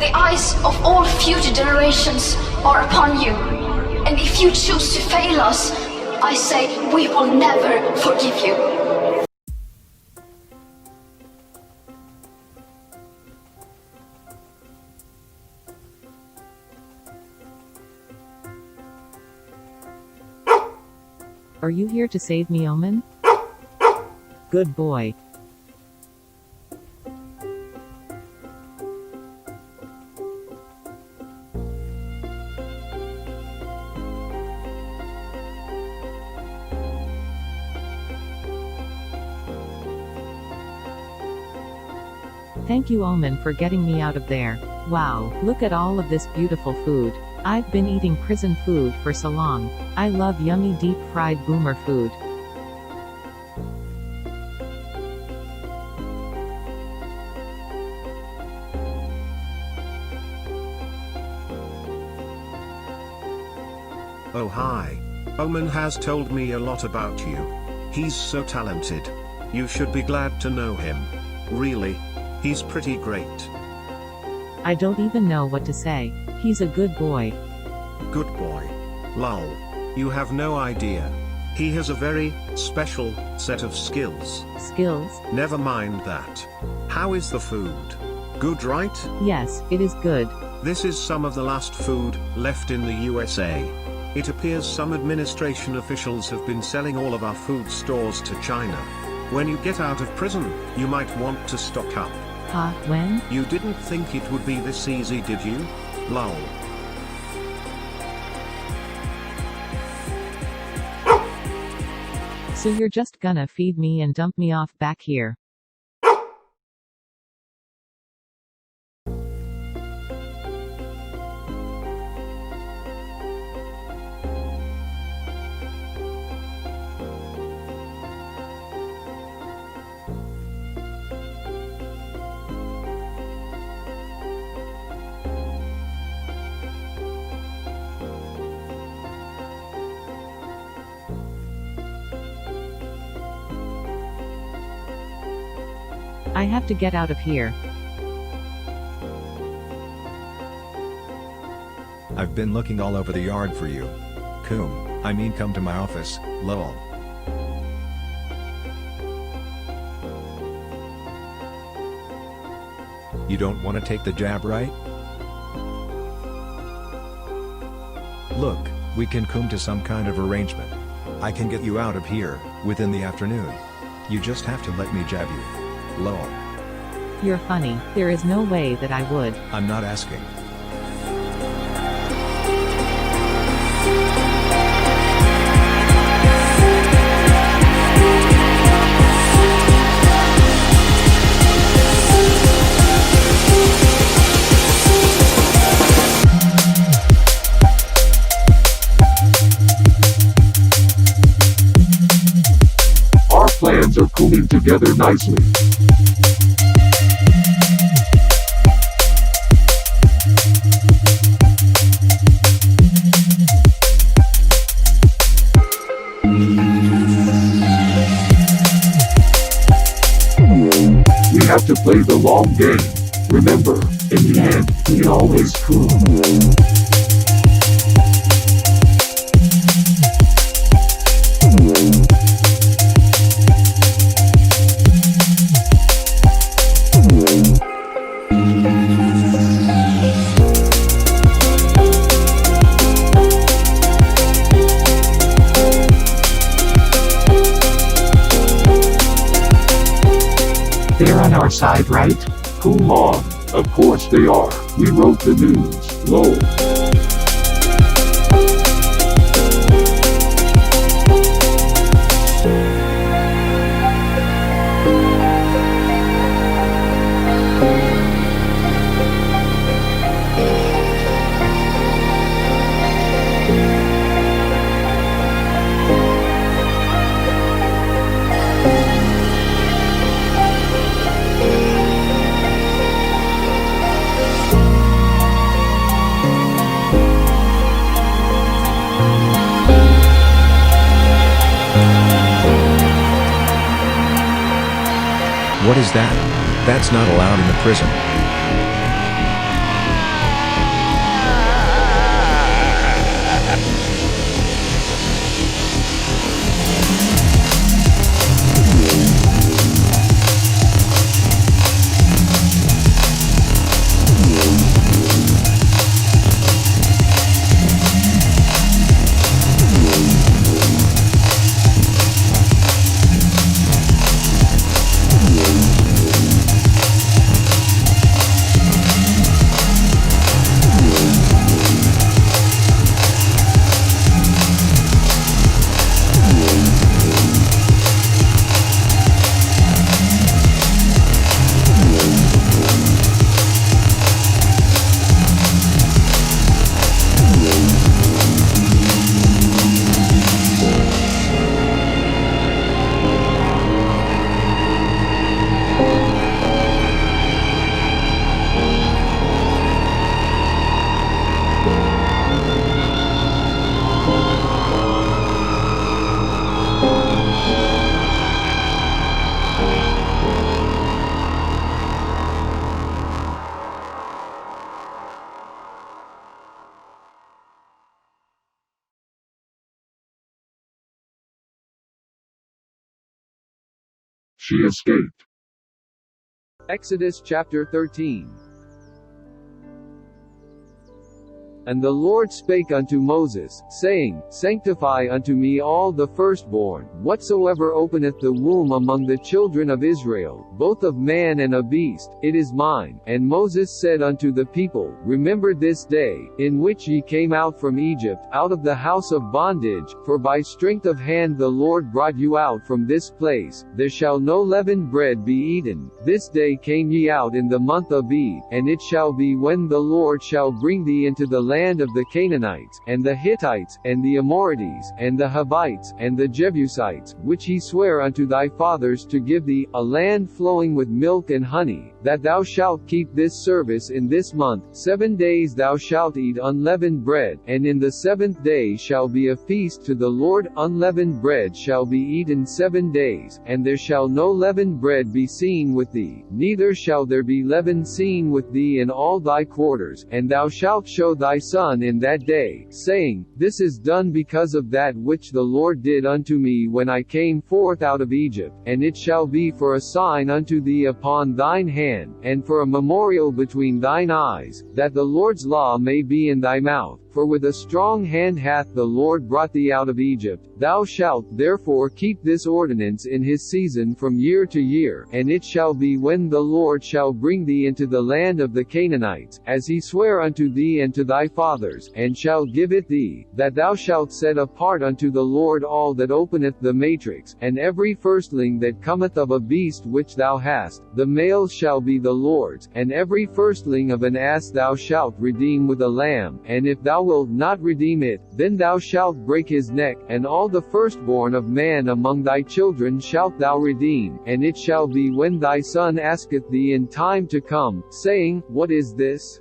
The eyes of all future generations are upon you. And if you choose to fail us, I say we will never forgive you. Are you here to save me, Omen? Good boy. Thank you, Omen, for getting me out of there. Wow, look at all of this beautiful food. I've been eating prison food for so long. I love yummy deep-fried boomer food. Oh hi. Omen has told me a lot about you. He's so talented. You should be glad to know him. Really. He's pretty great. I don't even know what to say. He's a good boy. Good boy. Lol. You have no idea. He has a very special set of skills. Skills? Never mind that. How is the food? Good, right? Yes, it is good. This is some of the last food left in the USA. It appears some administration officials have been selling all of our food stores to China. When you get out of prison, you might want to stock up. Huh, when? You didn't think it would be this easy, did you? Lol. So you're just gonna feed me and dump me off back here? I have to get out of here. I've been looking all over the yard for you. Come to my office, lol. You don't want to take the jab, right? Look, we can come to some kind of arrangement. I can get you out of here within the afternoon. You just have to let me jab you. Lol. You're funny. There is no way that I would. I'm not asking. Our plans are coming together nicely. We have to play the long game. Remember, in the end, we always cool. They're on our side, right? Come on. Of course they are. We wrote the news. Lol. What is that? That's not allowed in the prison. she escaped. Exodus chapter 13. And the Lord spake unto Moses, saying, Sanctify unto me all the firstborn, whatsoever openeth the womb among the children of Israel, both of man and of beast, it is mine. And Moses said unto the people, Remember this day, in which ye came out from Egypt, out of the house of bondage, for by strength of hand the Lord brought you out from this place. There shall no leavened bread be eaten. This day came ye out in the month Abib, and it shall be when the Lord shall bring thee into the land of the Canaanites, and the Hittites, and the Amorites, and the Hivites, and the Jebusites, which he sware unto thy fathers to give thee, a land flowing with milk and honey, that thou shalt keep this service in this month. 7 days thou shalt eat unleavened bread, and in the 7th day shall be a feast to the Lord. Unleavened bread shall be eaten 7 days, and there shall no leavened bread be seen with thee, neither shall there be leaven seen with thee in all thy quarters. And thou shalt show thy son in that day, saying, This is done because of that which the Lord did unto me when I came forth out of Egypt. And it shall be for a sign unto thee upon thine hand, and for a memorial between thine eyes, that the Lord's law may be in thy mouth. For with a strong hand hath the Lord brought thee out of Egypt. Thou shalt therefore keep this ordinance in his season from year to year. And it shall be when the Lord shall bring thee into the land of the Canaanites, as he sware unto thee and to thy fathers, and shall give it thee, that thou shalt set apart unto the Lord all that openeth the matrix, and every firstling that cometh of a beast which thou hast, the males shall be the Lord's. And every firstling of an ass thou shalt redeem with a lamb, and if thou wilt not redeem it, then thou shalt break his neck. And all the firstborn of man among thy children shalt thou redeem. And it shall be when thy son asketh thee in time to come, saying, What is this?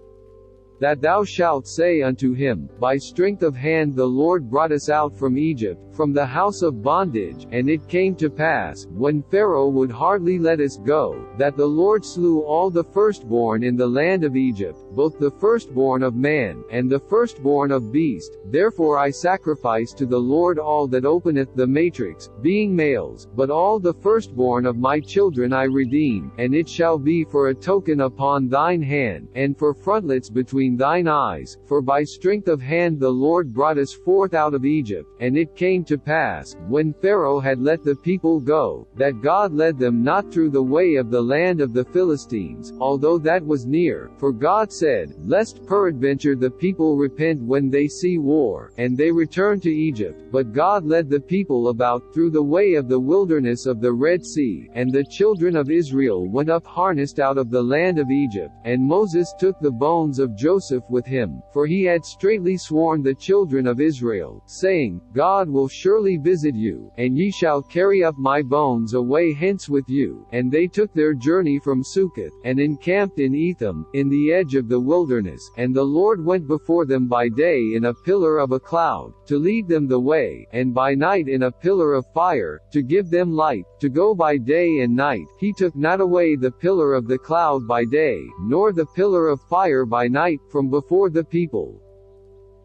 That thou shalt say unto him, By strength of hand the Lord brought us out from Egypt, from the house of bondage. And it came to pass, when Pharaoh would hardly let us go, that the Lord slew all the firstborn in the land of Egypt, both the firstborn of man, and the firstborn of beast. Therefore I sacrifice to the Lord all that openeth the matrix, being males, but all the firstborn of my children I redeem. And it shall be for a token upon thine hand, and for frontlets between thine eyes, for by strength of hand the Lord brought us forth out of Egypt. And it came to pass, when Pharaoh had let the people go, that God led them not through the way of the land of the Philistines, although that was near. For God said, Lest peradventure the people repent when they see war, and they return to Egypt. But God led the people about through the way of the wilderness of the Red Sea. And the children of Israel went up harnessed out of the land of Egypt. And Moses took the bones of Joseph with him, for he had straitly sworn the children of Israel, saying, God will surely visit you, and ye shall carry up my bones away hence with you. And they took their journey from Succoth, and encamped in Etham, in the edge of the wilderness. And the Lord went before them by day in a pillar of a cloud, to lead them the way, and by night in a pillar of fire, to give them light, to go by day and night. He took not away the pillar of the cloud by day, nor the pillar of fire by night, from before the people.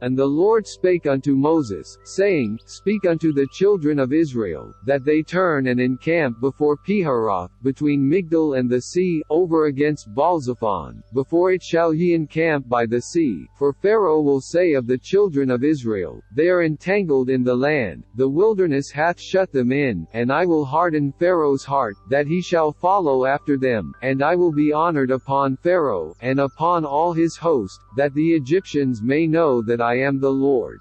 And the Lord spake unto Moses, saying, Speak unto the children of Israel, that they turn and encamp before Piharoth, between Migdol and the sea, over against Baalzephon, before it shall ye encamp by the sea. For Pharaoh will say of the children of Israel, They are entangled in the land, the wilderness hath shut them in. And I will harden Pharaoh's heart, that he shall follow after them. And I will be honored upon Pharaoh, and upon all his host, that the Egyptians may know that I am the Lord.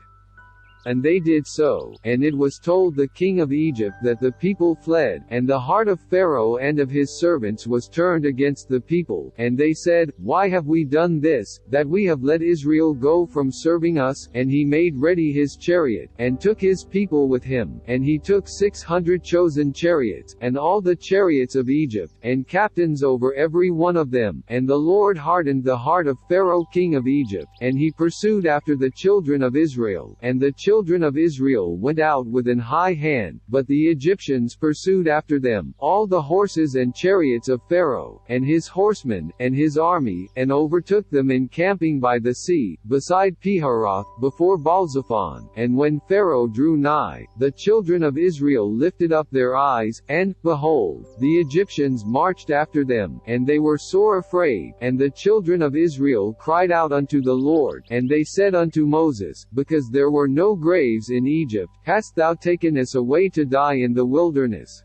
And they did so, and it was told the king of Egypt that the people fled, and the heart of Pharaoh and of his servants was turned against the people. And they said, Why have we done this, that we have let Israel go from serving us? And he made ready his chariot, and took his people with him. And he took 600 chosen chariots, and all the chariots of Egypt, and captains over every one of them. And the Lord hardened the heart of Pharaoh king of Egypt, and he pursued after the children of Israel. And the children children of Israel went out with an high hand, but the Egyptians pursued after them, all the horses and chariots of Pharaoh, and his horsemen, and his army, and overtook them encamping by the sea, beside Piharoth, before Baalzephon. And when Pharaoh drew nigh, the children of Israel lifted up their eyes, and, behold, the Egyptians marched after them, and they were sore afraid. And the children of Israel cried out unto the Lord, and they said unto Moses, because there were no graves in Egypt, hast thou taken us away to die in the wilderness?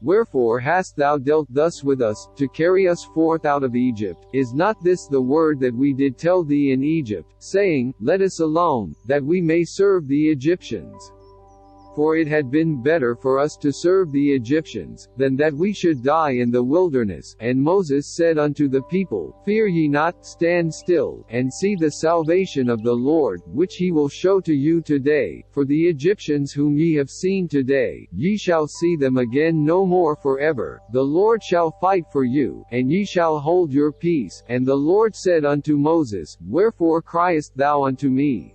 Wherefore hast thou dealt thus with us, to carry us forth out of Egypt? Is not this the word that we did tell thee in Egypt, saying, Let us alone, that we may serve the Egyptians? For it had been better for us to serve the Egyptians, than that we should die in the wilderness. And Moses said unto the people, Fear ye not, stand still, and see the salvation of the Lord, which he will show to you today. For the Egyptians whom ye have seen today, ye shall see them again no more forever. The Lord shall fight for you, and ye shall hold your peace. And the Lord said unto Moses, Wherefore criest thou unto me?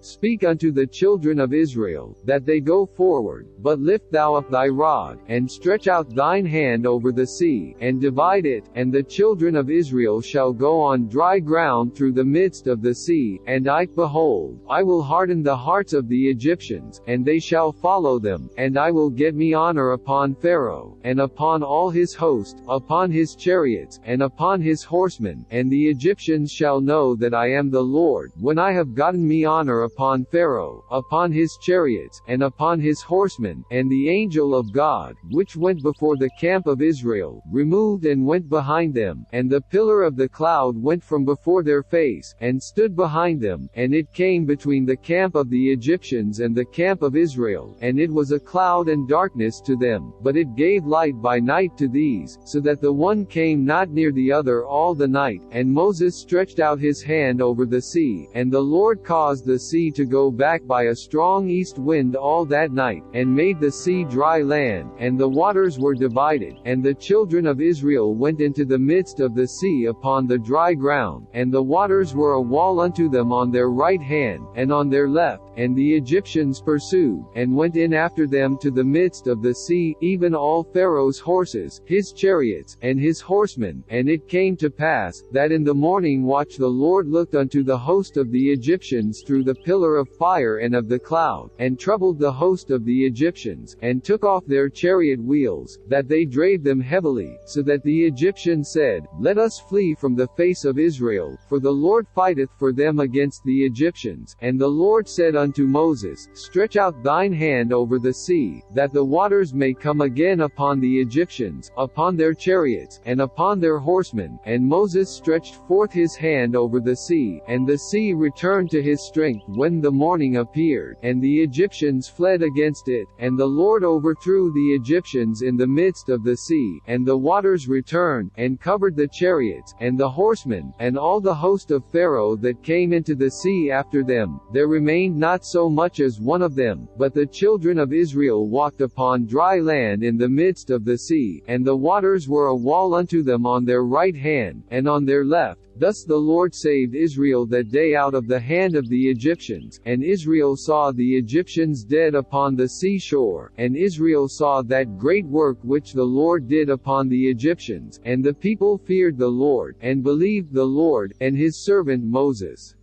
Speak unto the children of Israel, that they go forward, but lift thou up thy rod, and stretch out thine hand over the sea, and divide it, and the children of Israel shall go on dry ground through the midst of the sea. And behold, I will harden the hearts of the Egyptians, and they shall follow them, and I will get me honor upon Pharaoh, and upon all his host, upon his chariots, and upon his horsemen, and the Egyptians shall know that I am the Lord, when I have gotten me honor upon Pharaoh, upon his chariots, and upon his horsemen. And the angel of God, which went before the camp of Israel, removed and went behind them, and the pillar of the cloud went from before their face, and stood behind them, and it came between the camp of the Egyptians and the camp of Israel, and it was a cloud and darkness to them, but it gave light by night to these, so that the one came not near the other all the night. And Moses stretched out his hand over the sea, and the Lord caused the sea to go back by a strong east wind all that night, and made the sea dry land, and the waters were divided. And the children of Israel went into the midst of the sea upon the dry ground, and the waters were a wall unto them on their right hand, and on their left. And the Egyptians pursued, and went in after them to the midst of the sea, even all Pharaoh's horses, his chariots, and his horsemen. And it came to pass, that in the morning watch the Lord looked unto the host of the Egyptians through the pillar of fire and of the cloud, and troubled the host of the Egyptians, and took off their chariot wheels, that they drave them heavily, so that the Egyptians said, Let us flee from the face of Israel, for the Lord fighteth for them against the Egyptians. And the Lord said unto Moses, Stretch out thine hand over the sea, that the waters may come again upon the Egyptians, upon their chariots, and upon their horsemen. And Moses stretched forth his hand over the sea, and the sea returned to his strength when the morning appeared, and the Egyptians fled against it. And the Lord overthrew the Egyptians in the midst of the sea, and the waters returned, and covered the chariots, and the horsemen, and all the host of Pharaoh that came into the sea after them. There remained not so much as one of them, but the children of Israel walked upon dry land in the midst of the sea, and the waters were a wall unto them on their right hand, and on their left. Thus the Lord saved Israel that day out of the hand of the Egyptians. And Israel saw the Egyptians dead upon the seashore, and Israel saw that great work which the Lord did upon the Egyptians. And the people feared the Lord, and believed the Lord, and his servant Moses.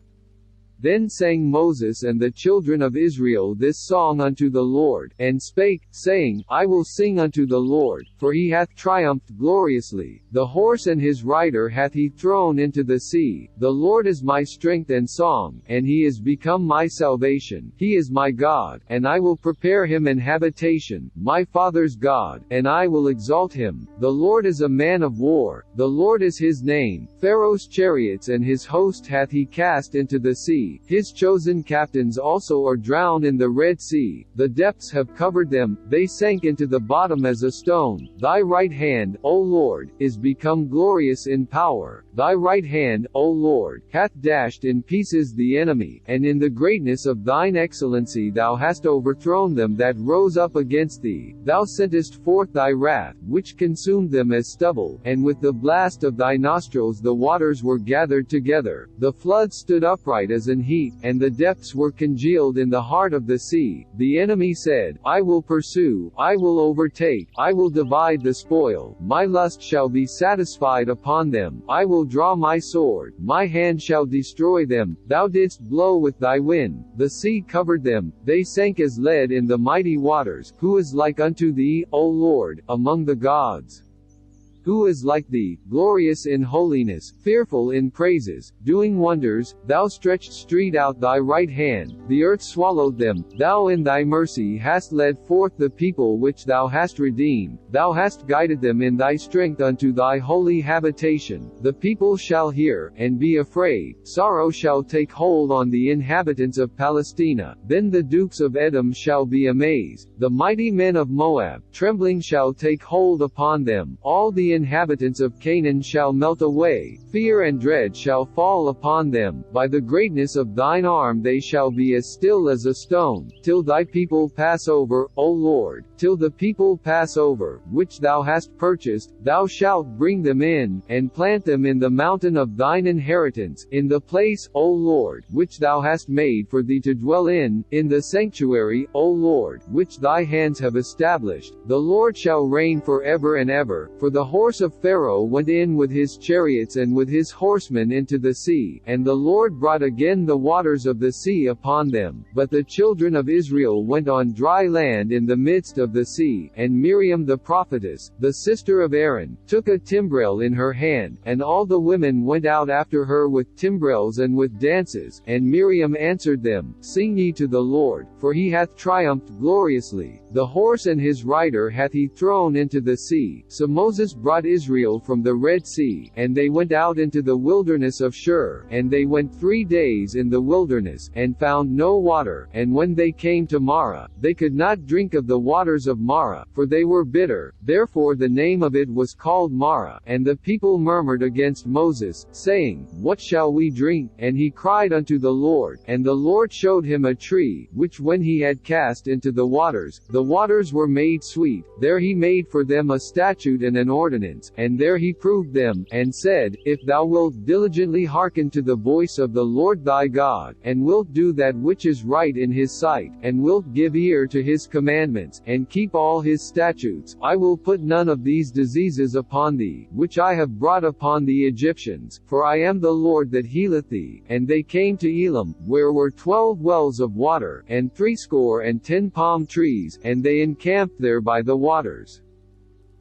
Then sang Moses and the children of Israel this song unto the Lord, and spake, saying, I will sing unto the Lord, for he hath triumphed gloriously. The horse and his rider hath he thrown into the sea. The Lord is my strength and song, and he is become my salvation. He is my God, and I will prepare him an habitation, my father's God, and I will exalt him. The Lord is a man of war, the Lord is his name. Pharaoh's chariots and his host hath he cast into the sea. His chosen captains also are drowned in the Red Sea. The depths have covered them, they sank into the bottom as a stone. Thy right hand, O Lord, is become glorious in power. Thy right hand, O Lord, hath dashed in pieces the enemy, and in the greatness of thine excellency thou hast overthrown them that rose up against thee. Thou sentest forth thy wrath, which consumed them as stubble, and with the blast of thy nostrils the waters were gathered together. The flood stood upright as and heat, and the depths were congealed in the heart of the sea. The enemy said, I will pursue, I will overtake, I will divide the spoil, my lust shall be satisfied upon them, I will draw my sword, my hand shall destroy them. Thou didst blow with thy wind, the sea covered them, they sank as lead in the mighty waters. Who is like unto thee, O Lord, among the gods? Who is like thee, glorious in holiness, fearful in praises, doing wonders? Thou stretched out thy right hand, the earth swallowed them. Thou in thy mercy hast led forth the people which thou hast redeemed. Thou hast guided them in thy strength unto thy holy habitation. The people shall hear, and be afraid. Sorrow shall take hold on the inhabitants of Palestina. Then the dukes of Edom shall be amazed. The mighty men of Moab, trembling shall take hold upon them. All the inhabitants of Canaan shall melt away, fear and dread shall fall upon them. By the greatness of thine arm they shall be as still as a stone, till thy people pass over, O Lord, till the people pass over, which thou hast purchased. Thou shalt bring them in, and plant them in the mountain of thine inheritance, in the place, O Lord, which thou hast made for thee to dwell in the sanctuary, O Lord, which thy hands have established. The Lord shall reign forever and ever. For the horse of Pharaoh went in with his chariots and with his horsemen into the sea, and the Lord brought again the waters of the sea upon them. But the children of Israel went on dry land in the midst of the sea. And Miriam the prophetess, the sister of Aaron, took a timbrel in her hand, and all the women went out after her with timbrels and with dances. And Miriam answered them, Sing ye to the Lord, for he hath triumphed gloriously. The horse and his rider hath he thrown into the sea. So Moses brought Israel from the Red Sea, and they went out into the wilderness of Shur. And they went 3 days in the wilderness, and found no water. And when they came to Marah, they could not drink of the waters of Marah, for they were bitter. Therefore the name of it was called Marah. And the people murmured against Moses, saying, What shall we drink? And he cried unto the Lord, and the Lord showed him a tree, which when he had cast into the waters were made sweet. There he made for them a statute and an ordinance, and there he proved them, and said, If thou wilt diligently hearken to the voice of the Lord thy God, and wilt do that which is right in his sight, and wilt give ear to his commandments, and keep all his statutes, I will put none of these diseases upon thee, which I have brought upon the Egyptians, for I am the Lord that healeth thee. And they came to Elim, where were 12 wells of water, and 70 palm trees, and they encamped there by the waters.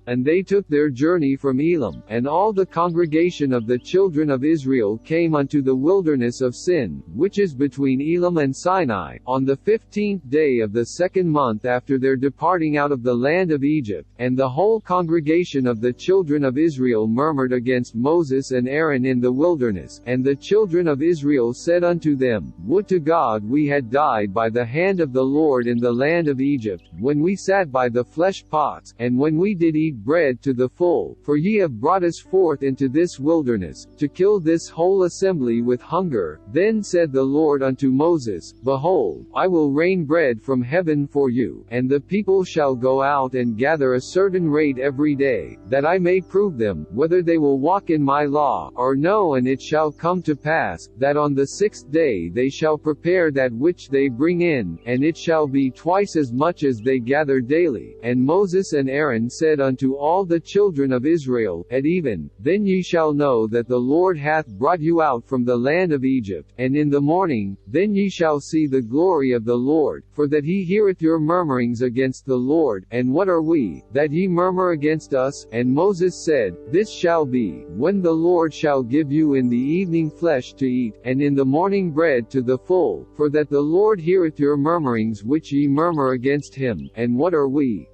And they took their journey from Elim, and all the congregation of the children of Israel came unto the wilderness of Sin, which is between Elim and Sinai, on the 15th day of the 2nd month after their departing out of the land of Egypt. And the whole congregation of the children of Israel murmured against Moses and Aaron in the wilderness. And the children of Israel said unto them, Would to God we had died by the hand of the Lord in the land of Egypt, when we sat by the flesh pots, and when we did eat bread to the full. For ye have brought us forth into this wilderness, to kill this whole assembly with hunger. Then said the Lord unto Moses, Behold, I will rain bread from heaven for you, and the people shall go out and gather a certain rate every day, that I may prove them, whether they will walk in my law, or no. And it shall come to pass, that on the 6th day they shall prepare that which they bring in, and it shall be twice as much as they gather daily. And Moses and Aaron said unto all the children of Israel, at even, Then ye shall know that the Lord hath brought you out from the land of Egypt. And in the morning, then ye shall see the glory of the Lord, for that he heareth your murmurings against the Lord. And what are we, that ye murmur against us? And Moses said, This shall be, when the Lord shall give you in the evening flesh to eat, and in the morning bread to the full, for that the Lord heareth your murmurings which ye murmur against him. And what are we?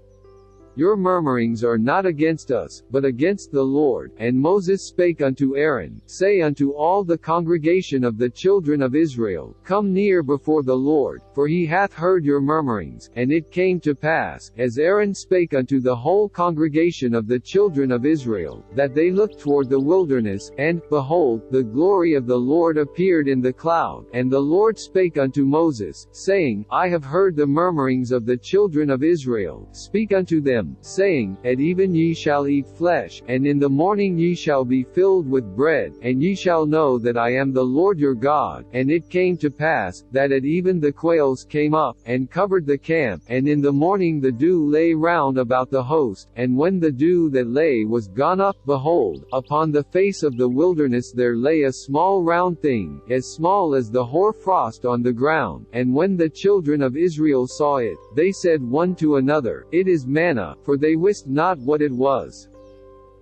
Your murmurings are not against us, but against the Lord. And Moses spake unto Aaron, Say unto all the congregation of the children of Israel, Come near before the Lord, for he hath heard your murmurings. And it came to pass, as Aaron spake unto the whole congregation of the children of Israel, that they looked toward the wilderness, and, behold, the glory of the Lord appeared in the cloud. And the Lord spake unto Moses, saying, I have heard the murmurings of the children of Israel. Speak unto them, them, saying, At even ye shall eat flesh, and in the morning ye shall be filled with bread, and ye shall know that I am the Lord your God. And it came to pass, that at even the quails came up, and covered the camp, and in the morning the dew lay round about the host, and when the dew that lay was gone up, behold, upon the face of the wilderness there lay a small round thing, as small as the hoar frost on the ground. And when the children of Israel saw it, they said one to another, It is manna, for they wist not what it was.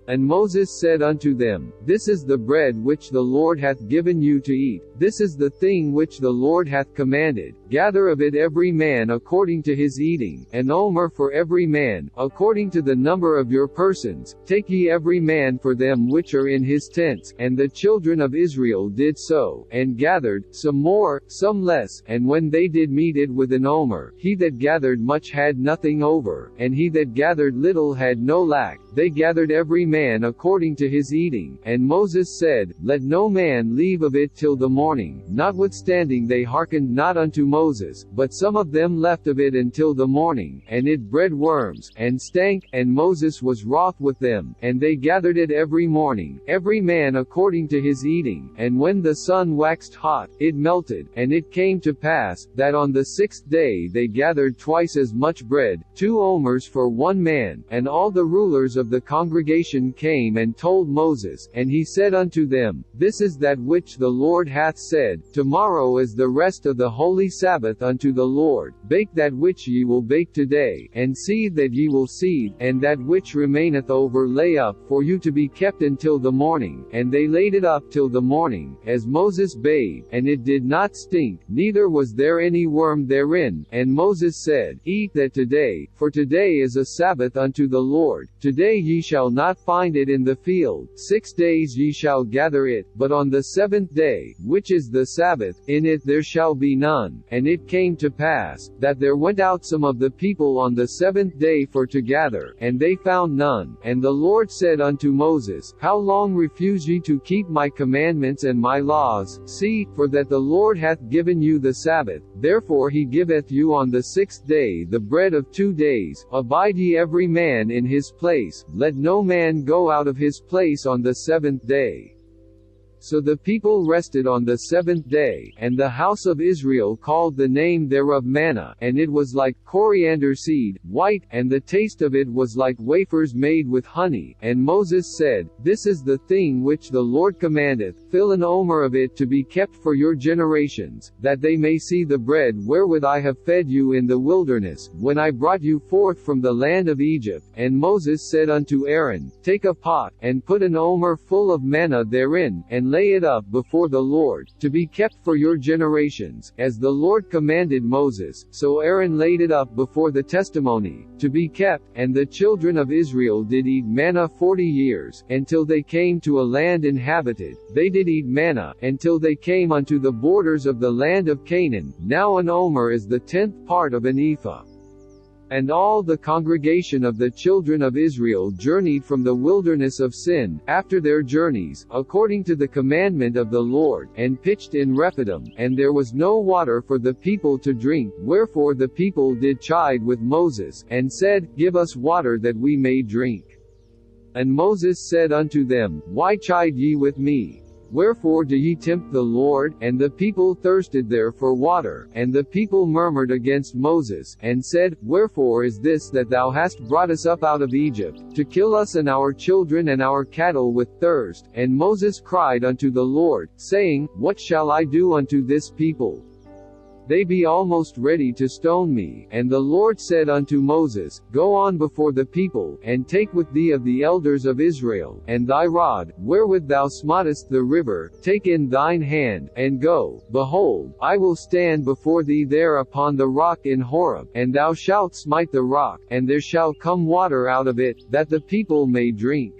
And Moses said unto them, This is the bread which the Lord hath given you to eat, this is the thing which the Lord hath commanded. Gather of it every man according to his eating, an omer for every man, according to the number of your persons. Take ye every man for them which are in his tents. And the children of Israel did so, and gathered, some more, some less. And when they did meet it with an omer, he that gathered much had nothing over, and he that gathered little had no lack. They gathered every man according to his eating. And Moses said, Let no man leave of it till the morning. Notwithstanding they hearkened not unto Moses, but some of them left of it until the morning, and it bred worms, and stank, and Moses was wroth with them. And they gathered it every morning, every man according to his eating. And when the sun waxed hot, it melted. And it came to pass, that on the 6th day they gathered twice as much bread, 2 omers for one man. And all the rulers of the congregation came and told Moses, and he said unto them, This is that which the Lord hath said, Tomorrow is the rest of the holy Sabbath unto the Lord. Bake that which ye will bake today, and seed that ye will seed, and that which remaineth over lay up for you to be kept until the morning. And they laid it up till the morning, as Moses bade, and it did not stink, neither was there any worm therein. And Moses said, Eat that today, for today is a Sabbath unto the Lord. Today ye shall not find it in the field. 6 days ye shall gather it, but on the 7th day, which is the Sabbath, in it there shall be none. And it came to pass, that there went out some of the people on the 7th day for to gather, and they found none. And the Lord said unto Moses, How long refuse ye to keep my commandments and my laws? See, for that the Lord hath given you the Sabbath, therefore he giveth you on the 6th day the bread of 2 days. Abide ye every man in his place, let no man go out of his place on the 7th day. So the people rested on the 7th day, and the house of Israel called the name thereof manna, and it was like coriander seed, white, and the taste of it was like wafers made with honey. And Moses said, This is the thing which the Lord commandeth, fill an omer of it to be kept for your generations, that they may see the bread wherewith I have fed you in the wilderness, when I brought you forth from the land of Egypt. And Moses said unto Aaron, Take a pot, and put an omer full of manna therein, and lay it up before the Lord, to be kept for your generations, as the Lord commanded Moses. So Aaron laid it up before the testimony, to be kept. And the children of Israel did eat manna 40 years, until they came to a land inhabited. They did eat manna, until they came unto the borders of the land of Canaan. Now an omer is the 10th part of an ephah. And all the congregation of the children of Israel journeyed from the wilderness of Sin, after their journeys, according to the commandment of the Lord, and pitched in Rephidim. And there was no water for the people to drink, wherefore the people did chide with Moses, and said, Give us water that we may drink. And Moses said unto them, Why chide ye with me? Wherefore do ye tempt the Lord? And the people thirsted there for water. And the people murmured against Moses, and said, Wherefore is this that thou hast brought us up out of Egypt, to kill us and our children and our cattle with thirst? And Moses cried unto the Lord, saying, What shall I do unto this people? They be almost ready to stone me. And the Lord said unto Moses, Go on before the people, and take with thee of the elders of Israel, and thy rod, wherewith thou smootest the river, take in thine hand, and go. Behold, I will stand before thee there upon the rock in Horeb, and thou shalt smite the rock, and there shall come water out of it, that the people may drink.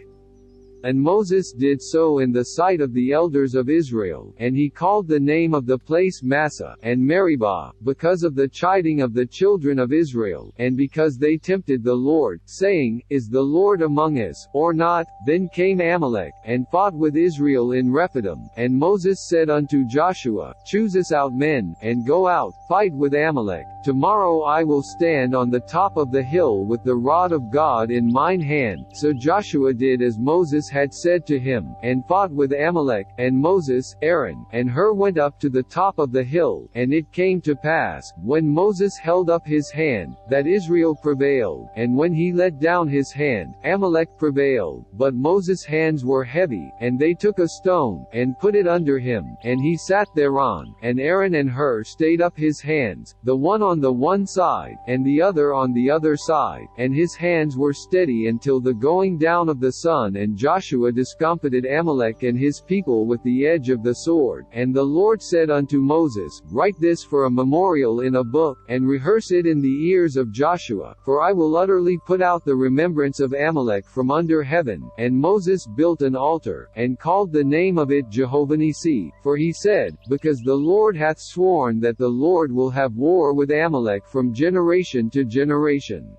And Moses did so in the sight of the elders of Israel, and he called the name of the place Massah, and Meribah, because of the chiding of the children of Israel, and because they tempted the Lord, saying, Is the Lord among us, or not? Then came Amalek, and fought with Israel in Rephidim, and Moses said unto Joshua, Choose us out men, and go out, fight with Amalek. Tomorrow I will stand on the top of the hill with the rod of God in mine hand. So Joshua did as Moses had said to him, and fought with Amalek, and Moses, Aaron, and Hur went up to the top of the hill. And it came to pass, when Moses held up his hand, that Israel prevailed, and when he let down his hand, Amalek prevailed. But Moses' hands were heavy, and they took a stone, and put it under him, and he sat thereon, and Aaron and Hur stayed up his hands, the one on the one side, and the other on the other side, and his hands were steady until the going down of the sun. And Joshua discomfited Amalek and his people with the edge of the sword. And the Lord said unto Moses, Write this for a memorial in a book, and rehearse it in the ears of Joshua, for I will utterly put out the remembrance of Amalek from under heaven. And Moses built an altar, and called the name of it Jehovah Nissi, for he said, Because the Lord hath sworn that the Lord will have war with Amalek from generation to generation.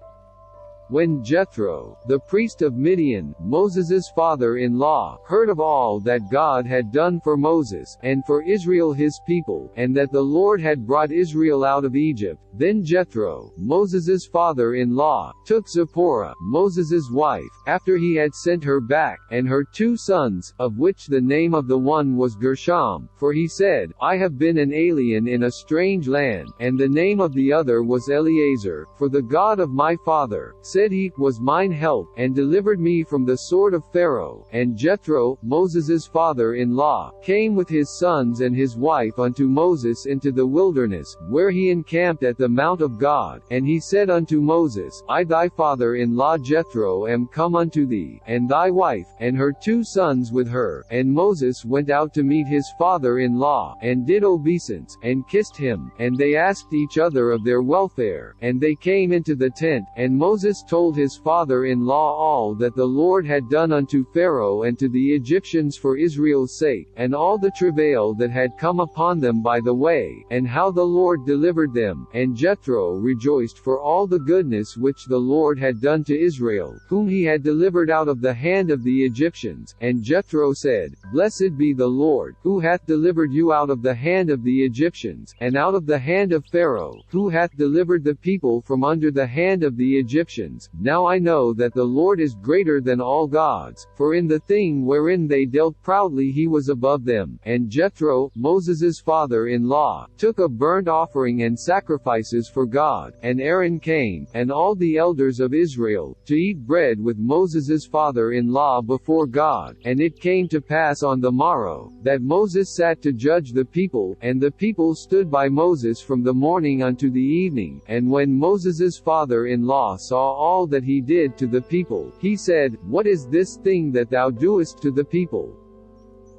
When Jethro, the priest of Midian, Moses' father-in-law, heard of all that God had done for Moses, and for Israel his people, and that the Lord had brought Israel out of Egypt, then Jethro, Moses' father-in-law, took Zipporah, Moses' wife, after he had sent her back, and her 2 sons, of which the name of the one was Gershom, for he said, I have been an alien in a strange land, and the name of the other was Eleazar, for the God of my father, said he, was mine help, and delivered me from the sword of Pharaoh. And Jethro, Moses' father-in-law, came with his sons and his wife unto Moses into the wilderness, where he encamped at the mount of God. And he said unto Moses, I thy father-in-law Jethro am come unto thee, and thy wife, and her 2 sons with her. And Moses went out to meet his father-in-law, and did obeisance, and kissed him, and they asked each other of their welfare. And they came into the tent, and Moses told his father-in-law all that the Lord had done unto Pharaoh and to the Egyptians for Israel's sake, and all the travail that had come upon them by the way, and how the Lord delivered them. And Jethro rejoiced for all the goodness which the Lord had done to Israel, whom he had delivered out of the hand of the Egyptians. And Jethro said, Blessed be the Lord, who hath delivered you out of the hand of the Egyptians, and out of the hand of Pharaoh, who hath delivered the people from under the hand of the Egyptians. Now I know that the Lord is greater than all gods, for in the thing wherein they dealt proudly he was above them. And Jethro, Moses' father-in-law, took a burnt offering and sacrifices for God. And Aaron came, and all the elders of Israel, to eat bread with Moses' father-in-law before God. And it came to pass on the morrow, that Moses sat to judge the people, and the people stood by Moses from the morning unto the evening. And when Moses' father-in-law saw all that he did to the people, he said, What is this thing that thou doest to the people?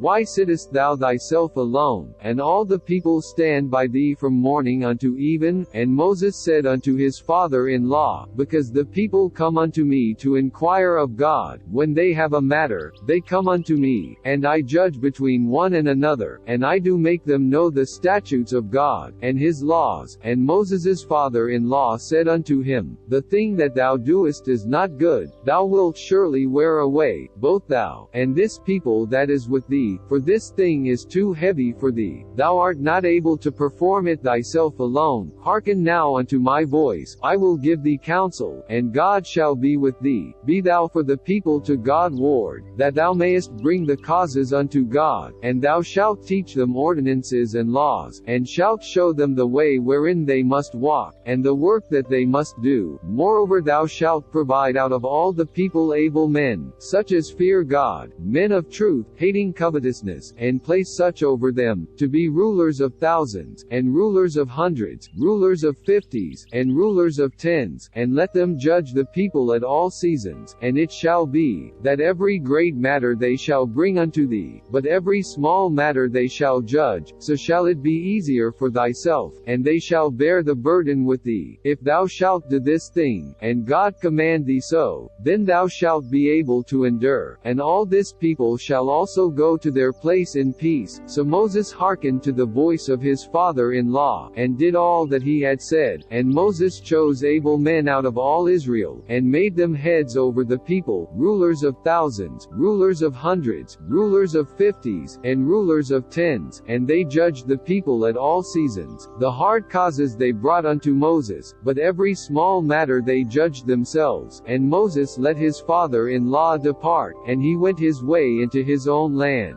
Why sittest thou thyself alone, and all the people stand by thee from morning unto even? And Moses said unto his father-in-law, Because the people come unto me to inquire of God, when they have a matter, they come unto me, and I judge between one and another, and I do make them know the statutes of God, and his laws. And Moses' father-in-law said unto him, The thing that thou doest is not good, thou wilt surely wear away, both thou, and this people that is with thee, for this thing is too heavy for thee, thou art not able to perform it thyself alone. Hearken now unto my voice, I will give thee counsel, and God shall be with thee. Be thou for the people to God ward, that thou mayest bring the causes unto God, and thou shalt teach them ordinances and laws, and shalt show them the way wherein they must walk, and the work that they must do. Moreover thou shalt provide out of all the people able men, such as fear God, men of truth, hating covetousness, covetousness, and place such over them, to be rulers of thousands, and rulers of hundreds, rulers of fifties, and rulers of tens, and let them judge the people at all seasons. And it shall be, that every great matter they shall bring unto thee, but every small matter they shall judge, so shall it be easier for thyself, and they shall bear the burden with thee. If thou shalt do this thing, and God command thee so, then thou shalt be able to endure, and all this people shall also go to their place in peace. So Moses hearkened to the voice of his father-in-law, and did all that he had said. And Moses chose able men out of all Israel, and made them heads over the people, rulers of thousands, rulers of hundreds, rulers of fifties, and rulers of tens, and they judged the people at all seasons. The hard causes they brought unto Moses, but every small matter they judged themselves. And Moses let his father-in-law depart, and he went his way into his own land.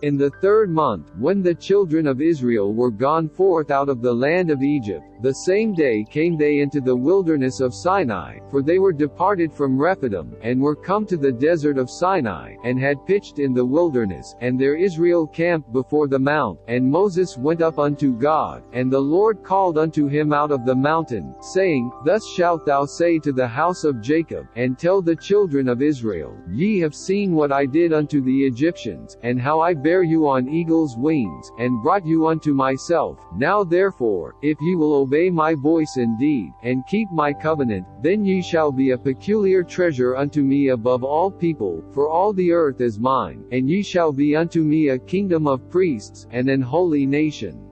In the 3rd month, when the children of Israel were gone forth out of the land of Egypt, the same day came they into the wilderness of Sinai, for they were departed from Rephidim, and were come to the desert of Sinai, and had pitched in the wilderness, and there Israel camped before the mount. And Moses went up unto God, and the Lord called unto him out of the mountain, saying, Thus shalt thou say to the house of Jacob, and tell the children of Israel, Ye have seen what I did unto the Egyptians, and how I bare you on eagle's wings, and brought you unto myself. Now therefore, if ye will obey my voice indeed, and keep my covenant, then ye shall be a peculiar treasure unto me above all people, for all the earth is mine, and ye shall be unto me a kingdom of priests, and an holy nation.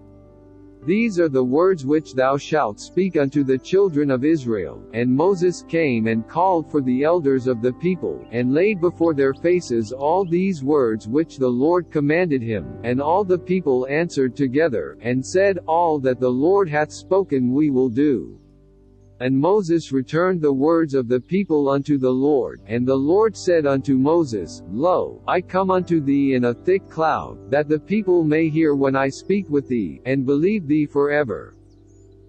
These are the words which thou shalt speak unto the children of Israel. And Moses came and called for the elders of the people, and laid before their faces all these words which the Lord commanded him. And all the people answered together, and said, All that the Lord hath spoken we will do. And Moses returned the words of the people unto the Lord. And the Lord said unto Moses, Lo, I come unto thee in a thick cloud, that the people may hear when I speak with thee, and believe thee forever.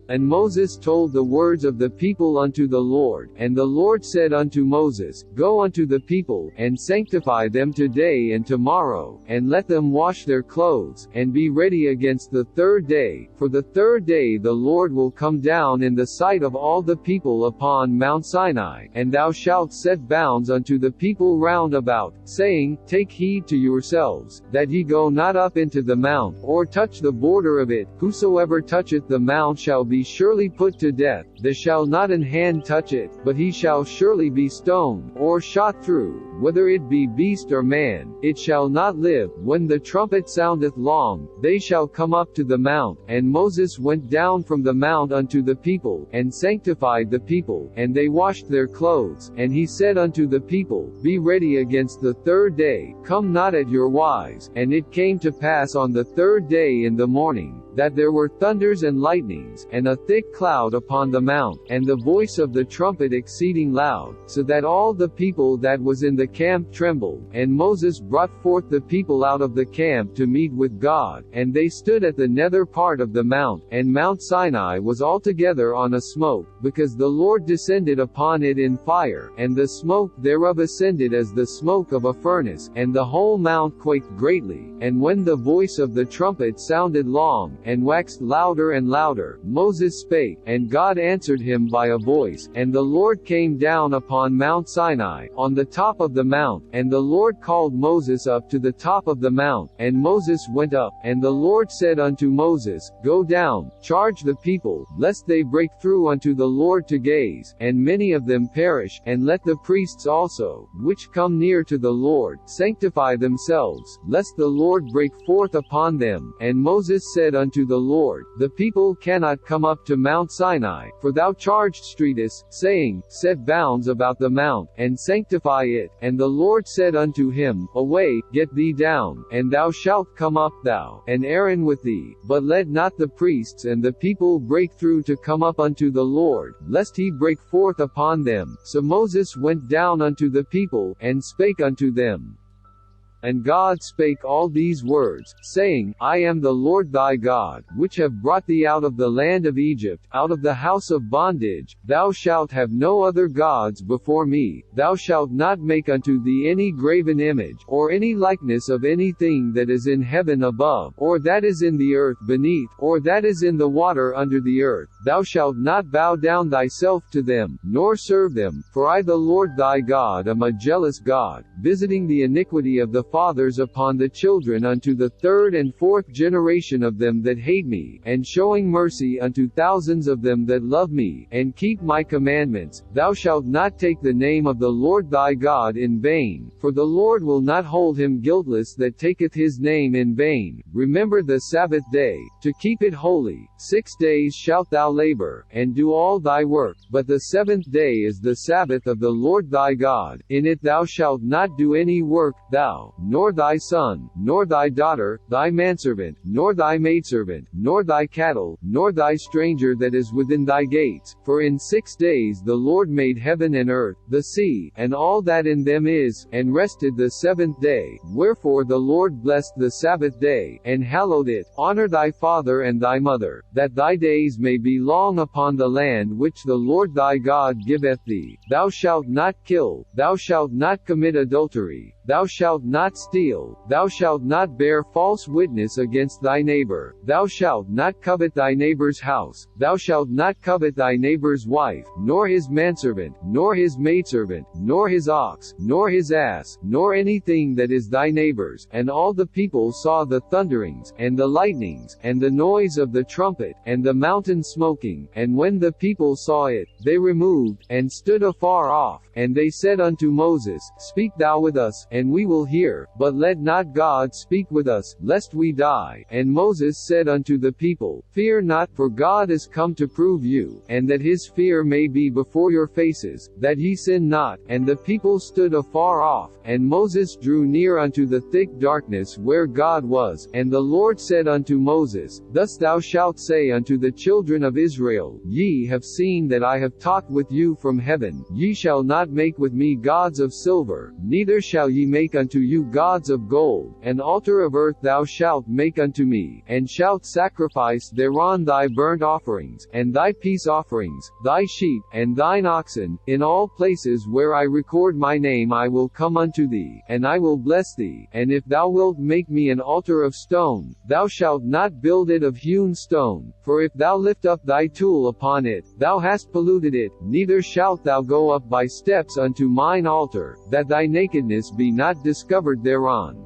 And Moses told the words of the people unto the Lord. And the Lord said unto Moses, Go unto the people, and sanctify them today and tomorrow, and let them wash their clothes, and be ready against the 3rd day. For the 3rd day the Lord will come down in the sight of all the people upon Mount Sinai. And thou shalt set bounds unto the people round about, saying, Take heed to yourselves, that ye go not up into the mount, or touch the border of it. Whosoever toucheth the mount shall be surely put to death. There shall not an hand touch it, but he shall surely be stoned, or shot through. Whether it be beast or man, it shall not live. When the trumpet soundeth long, they shall come up to the mount. And Moses went down from the mount unto the people, and sanctified the people, and they washed their clothes. And he said unto the people, Be ready against the 3rd day, come not at your wives. And it came to pass on the 3rd day in the morning, that there were thunders and lightnings, and a thick cloud upon the mount, and the voice of the trumpet exceeding loud, so that all the people that was in the camp trembled. And Moses brought forth the people out of the camp to meet with God, and they stood at the nether part of the mount. And Mount Sinai was altogether on a smoke, because the Lord descended upon it in fire, and the smoke thereof ascended as the smoke of a furnace, and the whole mount quaked greatly. And when the voice of the trumpet sounded long, and waxed louder and louder, Moses spake, and God answered him by a voice. And the Lord came down upon Mount Sinai, on the top of the mount. And the Lord called Moses up to the top of the mount, and Moses went up. And the Lord said unto Moses, Go down, charge the people, lest they break through unto the Lord to gaze, and many of them perish. And let the priests also, which come near to the Lord, sanctify themselves, lest the Lord break forth upon them. And Moses said unto the Lord, The people cannot come up to Mount Sinai, for thou chargedst, saying, Set bounds about the mount, and sanctify it. And the Lord said unto him, Away, get thee down, and thou shalt come up thou, and Aaron with thee, but let not the priests and the people break through to come up unto the Lord, lest he break forth upon them. So Moses went down unto the people, and spake unto them. And God spake all these words, saying, I am the Lord thy God, which have brought thee out of the land of Egypt, out of the house of bondage. Thou shalt have no other gods before me. Thou shalt not make unto thee any graven image, or any likeness of anything that is in heaven above, or that is in the earth beneath, or that is in the water under the earth. Thou shalt not bow down thyself to them, nor serve them, for I the Lord thy God am a jealous God, visiting the iniquity of the fathers upon the children unto the third and fourth generation of them that hate me, and showing mercy unto thousands of them that love me, and keep my commandments. Thou shalt not take the name of the Lord thy God in vain, for the Lord will not hold him guiltless that taketh his name in vain. Remember the Sabbath day, to keep it holy. 6 days shalt thou labor, and do all thy work, but the seventh day is the Sabbath of the Lord thy God. In it thou shalt not do any work, thou, nor thy son, nor thy daughter, thy manservant, nor thy maidservant, nor thy cattle, nor thy stranger that is within thy gates. For in 6 days the Lord made heaven and earth, the sea, and all that in them is, and rested the seventh day. Wherefore the Lord blessed the Sabbath day, and hallowed it. Honor thy father and thy mother, that thy days may be long upon the land which the Lord thy God giveth thee. Thou shalt not kill, thou shalt not commit adultery, thou shalt not steal, thou shalt not bear false witness against thy neighbor, thou shalt not covet thy neighbor's house, thou shalt not covet thy neighbor's wife, nor his manservant, nor his maidservant, nor his ox, nor his ass, nor anything that is thy neighbor's. And all the people saw the thunderings, and the lightnings, and the noise of the trumpet, and the mountain smoking. And when the people saw it, they removed, and stood afar off. And they said unto Moses, Speak thou with us, and we will hear, but let not God speak with us, lest we die. And Moses said unto the people, Fear not, for God is come to prove you, and that his fear may be before your faces, that ye sin not. And the people stood afar off, and Moses drew near unto the thick darkness where God was. And the Lord said unto Moses, Thus thou shalt say unto the children of Israel, Ye have seen that I have talked with you from heaven. Ye shall not make with me gods of silver, neither shall ye make unto you gods of gold. An altar of earth thou shalt make unto me, and shalt sacrifice thereon thy burnt offerings, and thy peace offerings, thy sheep, and thine oxen. In all places where I record my name I will come unto thee, and I will bless thee. And if thou wilt make me an altar of stone, thou shalt not build it of hewn stone, for if thou lift up thy tool upon it, thou hast polluted it. Neither shalt thou go up by steps unto mine altar, that thy nakedness be not discovered thereon.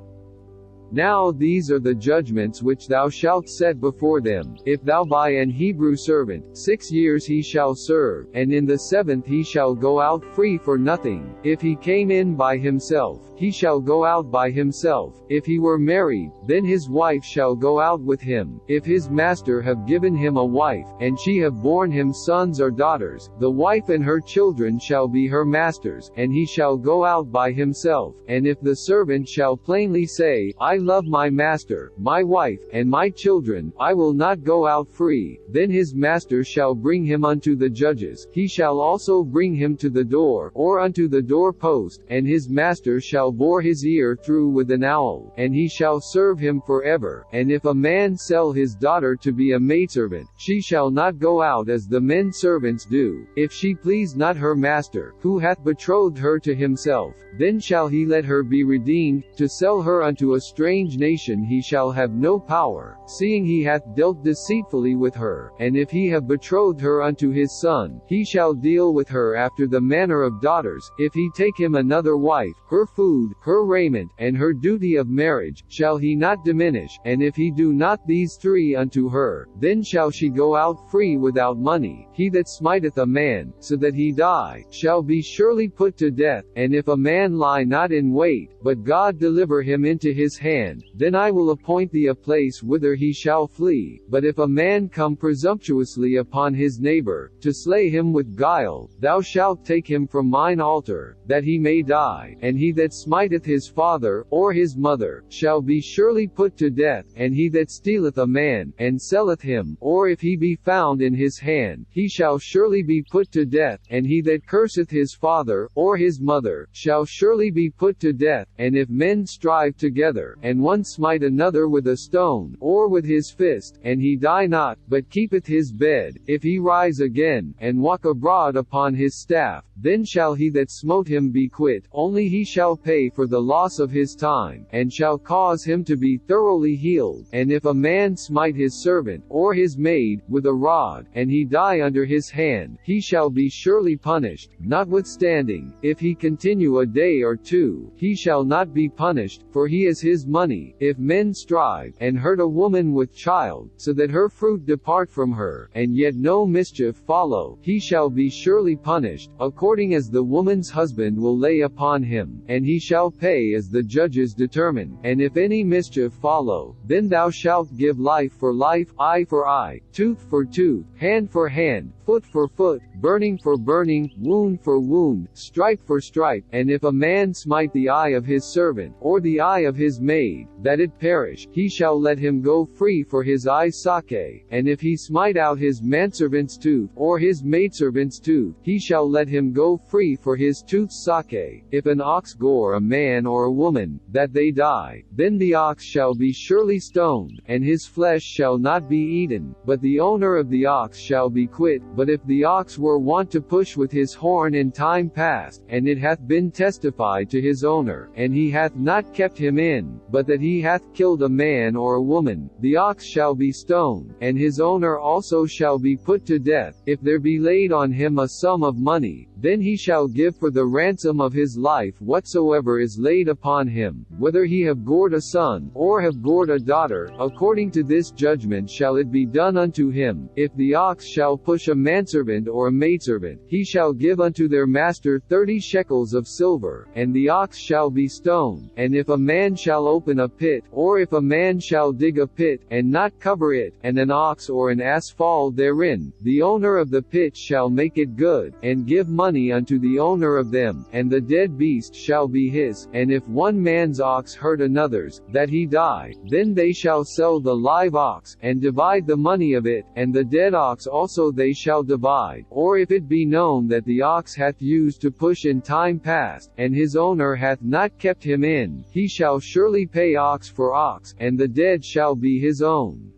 Now these are the judgments which thou shalt set before them. If thou buy an Hebrew servant, 6 years he shall serve, and in the 7th he shall go out free for nothing. If he came in by himself, he shall go out by himself. If he were married, then his wife shall go out with him. If his master have given him a wife, and she have borne him sons or daughters, the wife and her children shall be her master's, and he shall go out by himself. And if the servant shall plainly say, I love my master, my wife, and my children, I will not go out free, then his master shall bring him unto the judges. He shall also bring him to the door, or unto the doorpost, and his master shall bore his ear through with an awl, and he shall serve him forever. And if a man sell his daughter to be a maidservant, she shall not go out as the men servants do. If she please not her master, who hath betrothed her to himself, then shall he let her be redeemed. To sell her unto a strange nation he shall have no power, seeing he hath dealt deceitfully with her. And if he have betrothed her unto his son, he shall deal with her after the manner of daughters. If he take him another wife, her food, her raiment, and her duty of marriage, shall he not diminish. And if he do not these three unto her, then shall she go out free without money. He that smiteth a man, so that he die, shall be surely put to death. And if a man lie not in wait, but God deliver him into his hand, hand, then I will appoint thee a place whither he shall flee. But if a man come presumptuously upon his neighbor, to slay him with guile, thou shalt take him from mine altar, that he may die. And he that smiteth his father, or his mother, shall be surely put to death. And he that stealeth a man, and selleth him, or if he be found in his hand, he shall surely be put to death. And he that curseth his father, or his mother, shall surely be put to death. And if men strive together, and one smite another with a stone, or with his fist, and he die not, but keepeth his bed, if he rise again, and walk abroad upon his staff, then shall he that smote him be quit, only he shall pay for the loss of his time, and shall cause him to be thoroughly healed. And if a man smite his servant, or his maid, with a rod, and he die under his hand, he shall be surely punished. Notwithstanding, if he continue a day or two, he shall not be punished, for he is his money. If men strive, and hurt a woman with child, so that her fruit depart from her, and yet no mischief follow, he shall be surely punished, according as the woman's husband will lay upon him, and he shall pay as the judges determine. And if any mischief follow, then thou shalt give life for life, eye for eye, tooth for tooth, hand for hand, foot for foot, burning for burning, wound for wound, stripe for stripe. And if a man smite the eye of his servant, or the eye of his maid, that it perish, he shall let him go free for his eye sake. And if he smite out his manservant's tooth, or his maidservant's tooth, he shall let him go free for his tooth sake. If an ox gore a man or a woman, that they die, then the ox shall be surely stoned, and his flesh shall not be eaten, but the owner of the ox shall be quit. But if the ox were wont to push with his horn in time past, and it hath been testified to his owner, and he hath not kept him in, but that he hath killed a man or a woman, the ox shall be stoned, and his owner also shall be put to death. If there be laid on him a sum of money, then he shall give for the ransom of his life whatsoever is laid upon him, whether he have gored a son, or have gored a daughter, according to this judgment shall it be done unto him. If the ox shall push a manservant or a maidservant, he shall give unto their master 30 shekels of silver, and the ox shall be stoned. And if a man shall open a pit, or if a man shall dig a pit, and not cover it, and an ox or an ass fall therein, the owner of the pit shall make it good, and give money unto the owner of them, and the dead beast shall be his. And if one man's ox hurt another's, that he die, then they shall sell the live ox, and divide the money of it, and the dead ox also they shall divide. Or if it be known that the ox hath used to push in time past, and his owner hath not kept him in, he shall surely pay ox for ox, and the dead shall be his own.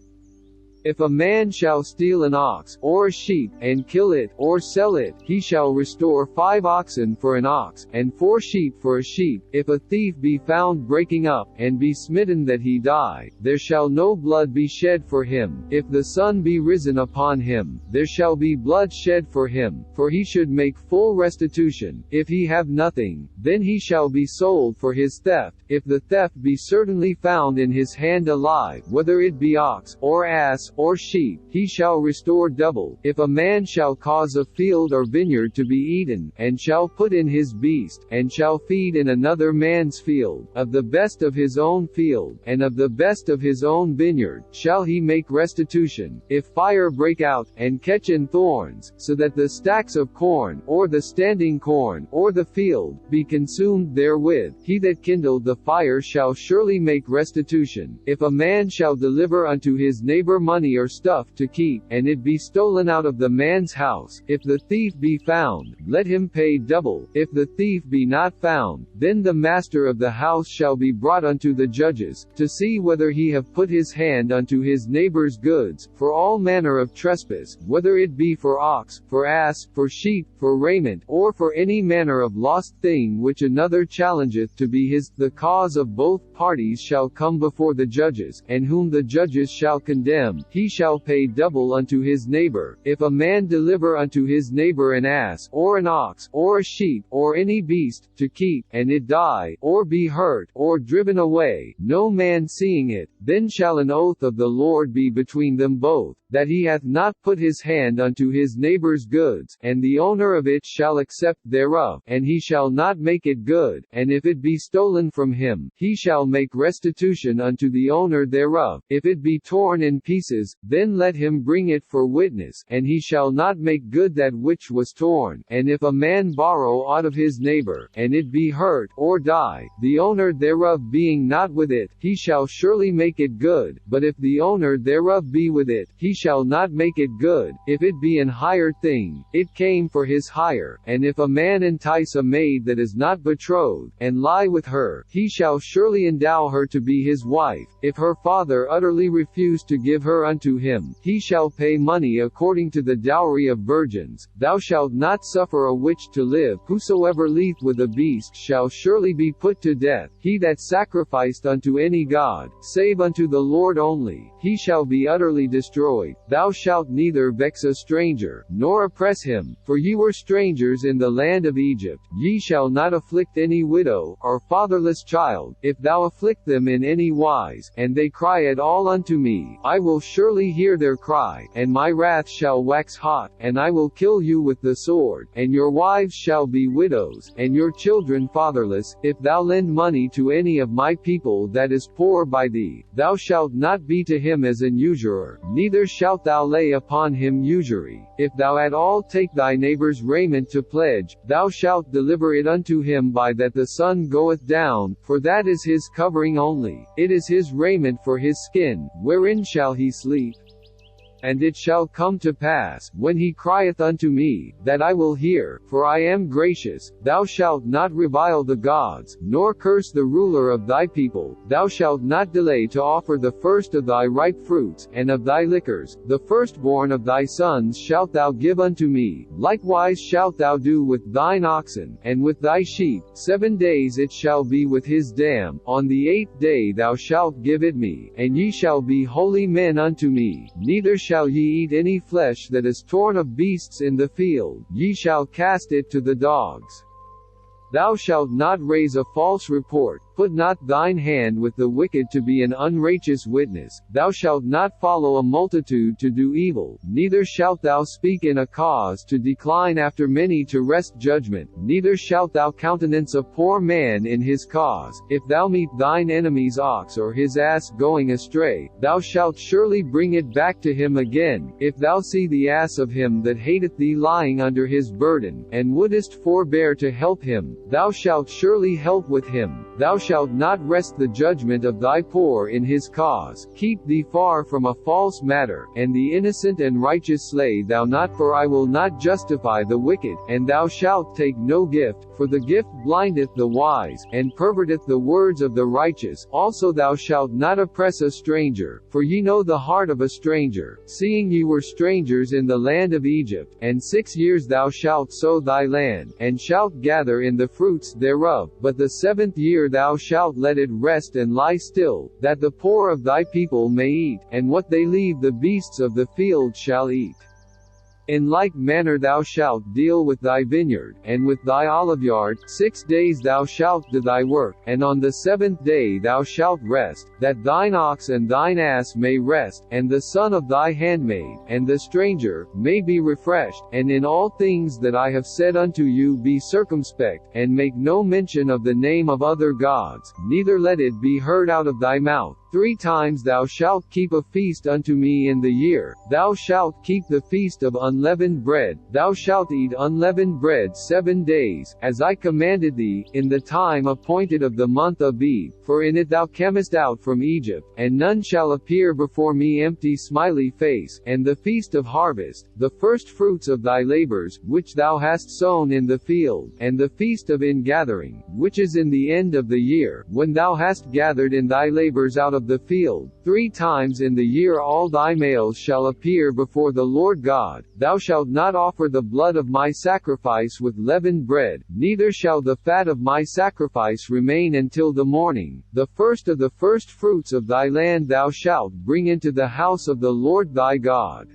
If a man shall steal an ox, or a sheep, and kill it, or sell it, he shall restore 5 oxen for an ox, and 4 sheep for a sheep. If a thief be found breaking up, and be smitten that he die, there shall no blood be shed for him. If the sun be risen upon him, there shall be blood shed for him, for he should make full restitution. If he have nothing, then he shall be sold for his theft. If the theft be certainly found in his hand alive, whether it be ox, or ass, or sheep, he shall restore double. If a man shall cause a field or vineyard to be eaten, and shall put in his beast, and shall feed in another man's field, of the best of his own field, and of the best of his own vineyard, shall he make restitution. If fire break out, and catch in thorns, so that the stacks of corn, or the standing corn, or the field, be consumed therewith, he that kindled the fire shall surely make restitution. If a man shall deliver unto his neighbor money or stuff to keep, and it be stolen out of the man's house, if the thief be found, let him pay double. If the thief be not found, then the master of the house shall be brought unto the judges, to see whether he have put his hand unto his neighbor's goods, for all manner of trespass, whether it be for ox, for ass, for sheep, for raiment, or for any manner of lost thing which another challengeth to be his. The cause of both parties shall come before the judges, and whom the judges shall condemn, he shall pay double unto his neighbor. If a man deliver unto his neighbor an ass, or an ox, or a sheep, or any beast, to keep, and it die, or be hurt, or driven away, no man seeing it, then shall an oath of the Lord be between them both, that he hath not put his hand unto his neighbor's goods, and the owner of it shall accept thereof, and he shall not make it good, and if it be stolen from him, he shall make restitution unto the owner thereof. If it be torn in pieces, then let him bring it for witness, and he shall not make good that which was torn. And if a man borrow aught of his neighbor, and it be hurt, or die, the owner thereof being not with it, he shall surely make it good, but if the owner thereof be with it, he shall not make it good. If it be an hired thing, it came for his hire, and if a man entice a maid that is not betrothed, and lie with her, he shall surely endow her to be his wife. If her father utterly refuse to give her unto him, he shall pay money according to the dowry of virgins. Thou shalt not suffer a witch to live. Whosoever lieth with a beast shall surely be put to death. He that sacrificed unto any god, save unto the Lord only, he shall be utterly destroyed. Thou shalt neither vex a stranger, nor oppress him, for ye were strangers in the land of Egypt. Ye shall not afflict any widow, or fatherless child. If thou afflict them in any wise, and they cry at all unto me, I will surely hear their cry, and my wrath shall wax hot, and I will kill you with the sword, and your wives shall be widows, and your children fatherless. If thou lend money to any of my people that is poor by thee, thou shalt not be to him as an usurer, neither shalt thou lay upon him usury. If thou at all take thy neighbor's raiment to pledge, thou shalt deliver it unto him by that the sun goeth down, for that is his covering only. It is his raiment for his skin, wherein shall he sleep. And it shall come to pass, when he crieth unto me, that I will hear, for I am gracious. Thou shalt not revile the gods, nor curse the ruler of thy people. Thou shalt not delay to offer the first of thy ripe fruits, and of thy liquors. The firstborn of thy sons shalt thou give unto me. Likewise shalt thou do with thine oxen, and with thy sheep. 7 days it shall be with his dam. On the 8th day thou shalt give it me, and ye shall be holy men unto me. Neither shall ye eat any flesh that is torn of beasts in the field. Ye shall cast it to the dogs. Thou shalt not raise a false report. Put not thine hand with the wicked to be an unrighteous witness. Thou shalt not follow a multitude to do evil. Neither shalt thou speak in a cause to decline after many to wrest judgment. Neither shalt thou countenance a poor man in his cause. If thou meet thine enemy's ox or his ass going astray, thou shalt surely bring it back to him again. If thou see the ass of him that hateth thee lying under his burden, and wouldest forbear to help him, thou shalt surely help with him. Thou shalt not wrest the judgment of thy poor in his cause. Keep thee far from a false matter, and the innocent and righteous slay thou not, for I will not justify the wicked. And thou shalt take no gift, for the gift blindeth the wise, and perverteth the words of the righteous. Also thou shalt not oppress a stranger, for ye know the heart of a stranger, seeing ye were strangers in the land of Egypt. And 6 years thou shalt sow thy land, and shalt gather in the fruits thereof, but the 7th year thou shalt let it rest and lie still, that the poor of thy people may eat, and what they leave the beasts of the field shall eat. In like manner thou shalt deal with thy vineyard, and with thy oliveyard. 6 days thou shalt do thy work, and on the 7th day thou shalt rest, that thine ox and thine ass may rest, and the son of thy handmaid, and the stranger, may be refreshed. And in all things that I have said unto you be circumspect, and make no mention of the name of other gods, neither let it be heard out of thy mouth. 3 times thou shalt keep a feast unto me in the year. Thou shalt keep the feast of unleavened bread. Thou shalt eat unleavened bread 7 days, as I commanded thee, in the time appointed of the month Abib, for in it thou camest out from Egypt. And none shall appear before me empty smiley face. And the feast of harvest, the first fruits of thy labors, which thou hast sown in the field, and the feast of ingathering, which is in the end of the year, when thou hast gathered in thy labors out of of the field. 3 times in the year all thy males shall appear before the Lord God. Thou shalt not offer the blood of my sacrifice with leavened bread, neither shall the fat of my sacrifice remain until the morning. The first of the first fruits of thy land thou shalt bring into the house of the Lord thy God.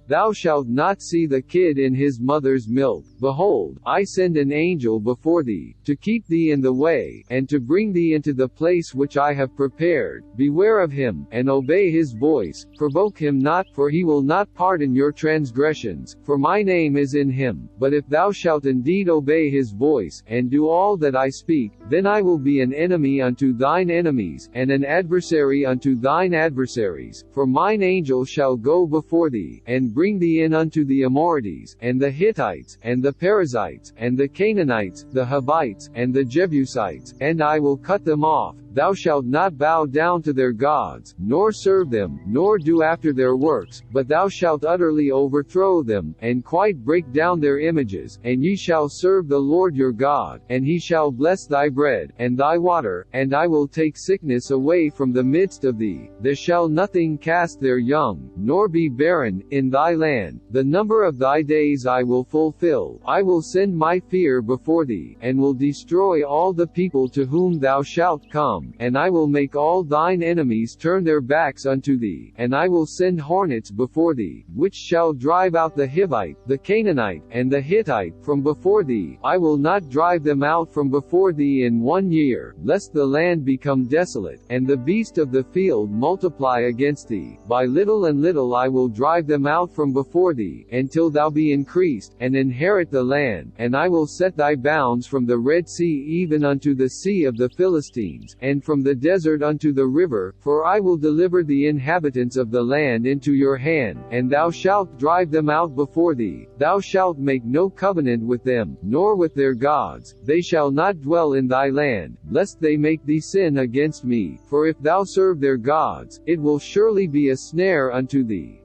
Thou shalt not see the kid in his mother's milk. Behold, I send an angel before thee, to keep thee in the way, and to bring thee into the place which I have prepared. Beware of him, and obey his voice. Provoke him not, for he will not pardon your transgressions, for my name is in him. But if thou shalt indeed obey his voice, and do all that I speak, then I will be an enemy unto thine enemies, and an adversary unto thine adversaries. For mine angel shall go before thee, and bring thee in unto the Amorites, and the Hittites, and the Perizzites, and the Canaanites, the Hivites, and the Jebusites, and I will cut them off. Thou shalt not bow down to their gods, nor serve them, nor do after their works, but thou shalt utterly overthrow them, and quite break down their images, and ye shall serve the Lord your God, and he shall bless thy bread, and thy water, and I will take sickness away from the midst of thee. There shall nothing cast their young, nor be barren, in thy land. The number of thy days I will fulfill. I will send my fear before thee, and will destroy all the people to whom thou shalt come. And I will make all thine enemies turn their backs unto thee, and I will send hornets before thee, which shall drive out the Hivite, the Canaanite, and the Hittite, from before thee. I will not drive them out from before thee in 1 year, lest the land become desolate, and the beast of the field multiply against thee. By little and little I will drive them out from before thee, until thou be increased, and inherit the land. And I will set thy bounds from the Red Sea even unto the sea of the Philistines, and from the desert unto the river, for I will deliver the inhabitants of the land into your hand, and thou shalt drive them out before thee. Thou shalt make no covenant with them, nor with their gods. They shall not dwell in thy land, lest they make thee sin against me. For if thou serve their gods, it will surely be a snare unto thee.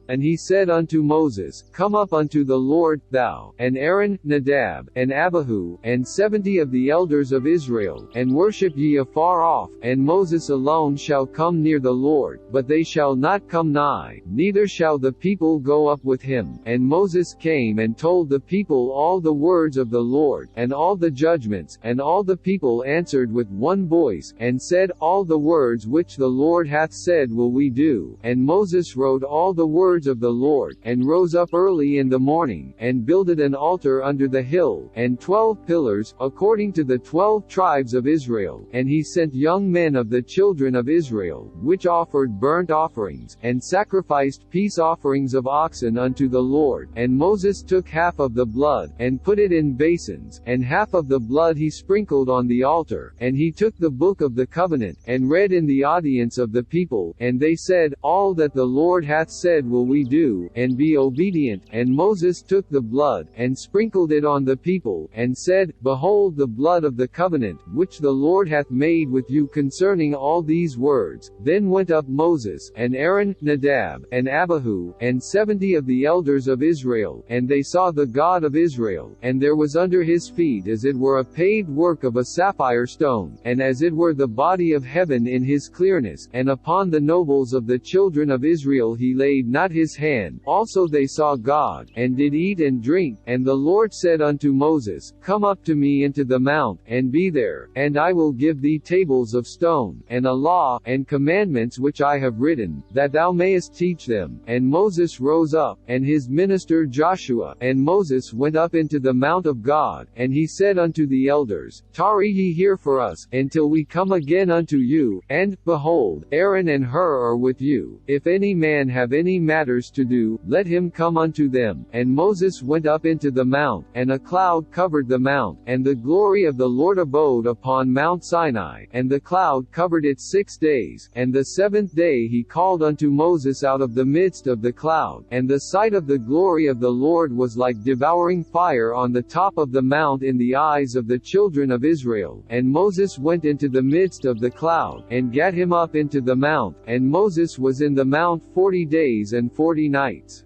And he said unto Moses, Come up unto the Lord, thou, and Aaron, Nadab, and Abihu, and 70 of the elders of Israel, and worship ye afar off. And Moses alone shall come near the Lord, but they shall not come nigh, neither shall the people go up with him. And Moses came and told the people all the words of the Lord, and all the judgments, and all the people answered with one voice, and said, All the words which the Lord hath said will we do. And Moses wrote all the words of the Lord, and rose up early in the morning, and builded an altar under the hill, and 12 pillars, according to the 12 tribes of Israel. And he sent young men of the children of Israel, which offered burnt offerings, and sacrificed peace offerings of oxen unto the Lord. And Moses took half of the blood, and put it in basins, and half of the blood he sprinkled on the altar. And he took the book of the covenant, and read in the audience of the people, and they said, All that the Lord hath said will we do, and be obedient. And Moses took the blood, and sprinkled it on the people, and said, Behold the blood of the covenant, which the Lord hath made with you concerning all these words. Then went up Moses, and Aaron, Nadab, and Abihu, and 70 of the elders of Israel, and they saw the God of Israel. And there was under his feet as it were a paved work of a sapphire stone, and as it were the body of heaven in his clearness. And upon the nobles of the children of Israel he laid not his hand. Also they saw God, and did eat and drink. And the Lord said unto Moses, Come up to me into the mount, and be there, and I will give thee tables of stone, and a law, and commandments which I have written, that thou mayest teach them. And Moses rose up, and his minister Joshua, and Moses went up into the mount of God. And he said unto the elders, Tarry ye here for us, until we come again unto you. And, behold, Aaron and Hur are with you. If any man have any matters to do, let him come unto them. And Moses went up into the mount, and a cloud covered the mount, and the glory of the Lord abode upon Mount Sinai, and the cloud covered it 6 days. And the 7th day he called unto Moses out of the midst of the cloud, and the sight of the glory of the Lord was like devouring fire on the top of the mount in the eyes of the children of Israel. And Moses went into the midst of the cloud, and gat him up into the mount, and Moses was in the mount 40 days and 40 nights.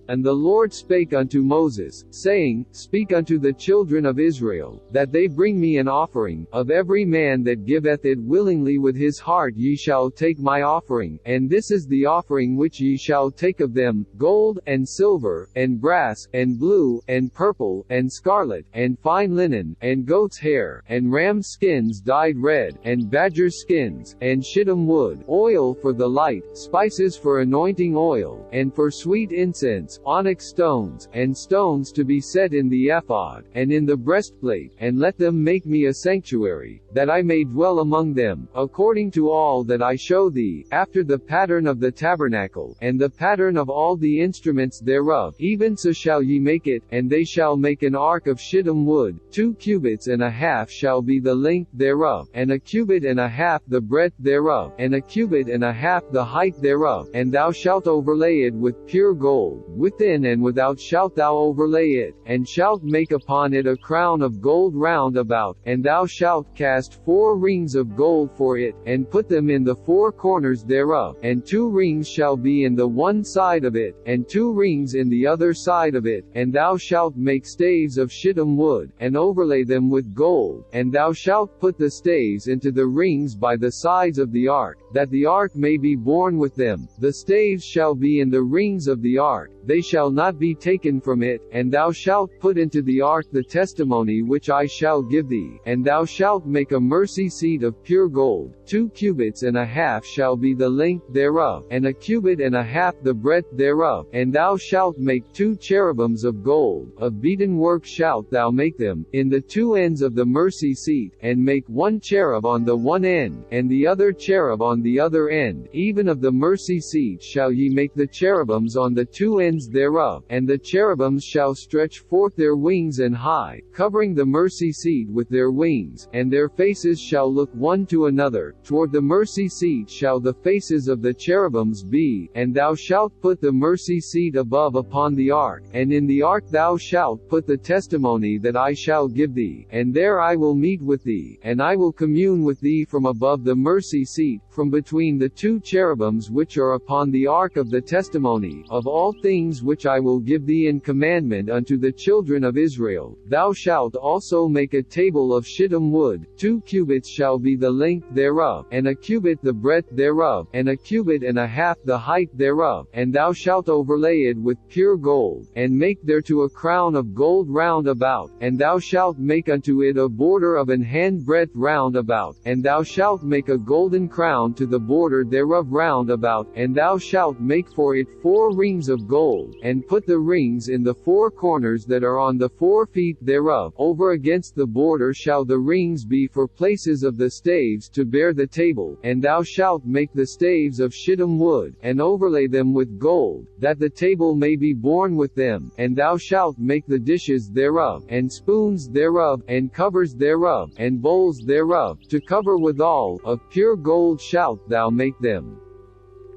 And the Lord spake unto Moses, saying, Speak unto the children of Israel, that they bring me an offering, of every man that giveth it willingly with his heart ye shall take my offering, and this is the offering which ye shall take of them, gold, and silver, and brass, and blue, and purple, and scarlet, and fine linen, and goat's hair, and ram's skins dyed red, and badger skins, and shittim wood, oil for the light, spices for anointing oil, and for sweet incense, onyx stones, and stones to be set in the ephod, and in the breastplate, and let them make me a sanctuary, that I may dwell among them, according to all that I show thee, after the pattern of the tabernacle, and the pattern of all the instruments thereof, even so shall ye make it, and they shall make an ark of shittim wood, 2 cubits and a half shall be the length thereof, and a cubit and a half the breadth thereof, and a cubit and a half the height thereof, and thou shalt overlay it with pure gold, within and without shalt thou overlay it, and shalt make upon it a crown of gold round about, and thou shalt cast 4 rings of gold for it, and put them in the 4 corners thereof, and 2 rings shall be in the one side of it, and 2 rings in the other side of it, and thou shalt make staves of shittim wood, and overlay them with gold, and thou shalt put the staves into the rings by the sides of the ark, that the ark may be borne with them. The staves shall be in the rings of the ark, they shall not be taken from it, and thou shalt put into the ark the testimony which I shall give thee, and thou shalt make a mercy seat of pure gold, 2 cubits and a half shall be the length thereof, and a cubit and a half the breadth thereof, and thou shalt make 2 cherubims of gold, of beaten work shalt thou make them, in the 2 ends of the mercy seat, and make 1 cherub on the one end, and the other cherub on the other end, even of the mercy seat shall ye make the cherubims on the 2 ends thereof, and the cherubims shall stretch forth their wings and high, covering the mercy seat with their wings, and their faces shall look one to another, toward the mercy seat shall the faces of the cherubims be, and thou shalt put the mercy seat above upon the ark, and in the ark thou shalt put the testimony that I shall give thee, and there I will meet with thee, and I will commune with thee from above the mercy seat, from between the 2 cherubims which are upon the ark of the testimony, of all things which I will give thee in commandment unto the children of Israel. Thou shalt also make a table of shittim wood, 2 cubits shall be the length thereof, and a cubit the breadth thereof, and a cubit and a half the height thereof, and thou shalt overlay it with pure gold, and make thereto a crown of gold round about, and thou shalt make unto it a border of an handbreadth round about, and thou shalt make a golden crown to the border thereof round about, and thou shalt make for it 4 rings of gold, and put the rings in the 4 corners that are on the 4 feet thereof. Over against the border shall the rings be for places of the staves to bear the table, and thou shalt make the staves of shittim wood, and overlay them with gold, that the table may be borne with them, and thou shalt make the dishes thereof, and spoons thereof, and covers thereof, and bowls thereof, to cover withal, of pure gold shalt thou make them.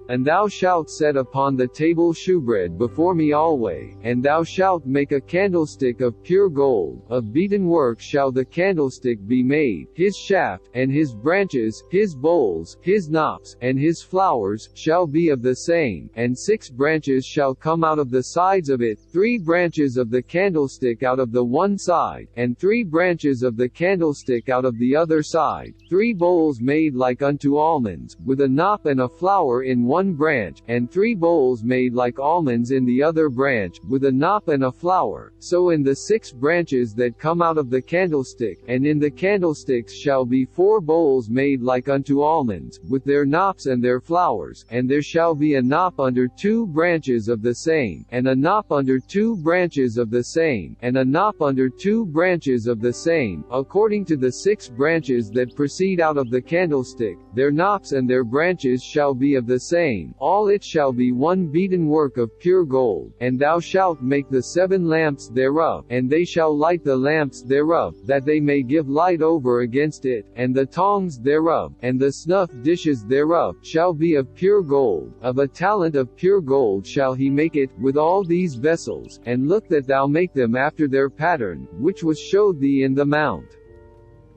And thou shalt set upon the table shewbread before me alway, and thou shalt make a candlestick of pure gold, of beaten work shall the candlestick be made, his shaft, and his branches, his bowls, his knops, and his flowers, shall be of the same, and 6 branches shall come out of the sides of it, 3 branches of the candlestick out of the one side, and 3 branches of the candlestick out of the other side, 3 bowls made like unto almonds, with a knop and a flower in one branch, and 3 bowls made like almonds in the other branch, with a knop and a flower, so in the 6 branches that come out of the candlestick, and in the candlesticks shall be 4 bowls made like unto almonds, with their knops and their flowers, and there shall be a knop under 2 branches of the same, and a knop under 2 branches of the same, and a knop under 2 branches of the same, according to the 6 branches that proceed out of the candlestick, their knops and their branches shall be of the same, all it shall be one beaten work of pure gold, and thou shalt make the 7 lamps thereof, and they shall light the lamps thereof, that they may give light over against it, and the tongs thereof, and the snuff dishes thereof, shall be of pure gold, of a talent of pure gold shall he make it, with all these vessels, and look that thou make them after their pattern, which was showed thee in the mount.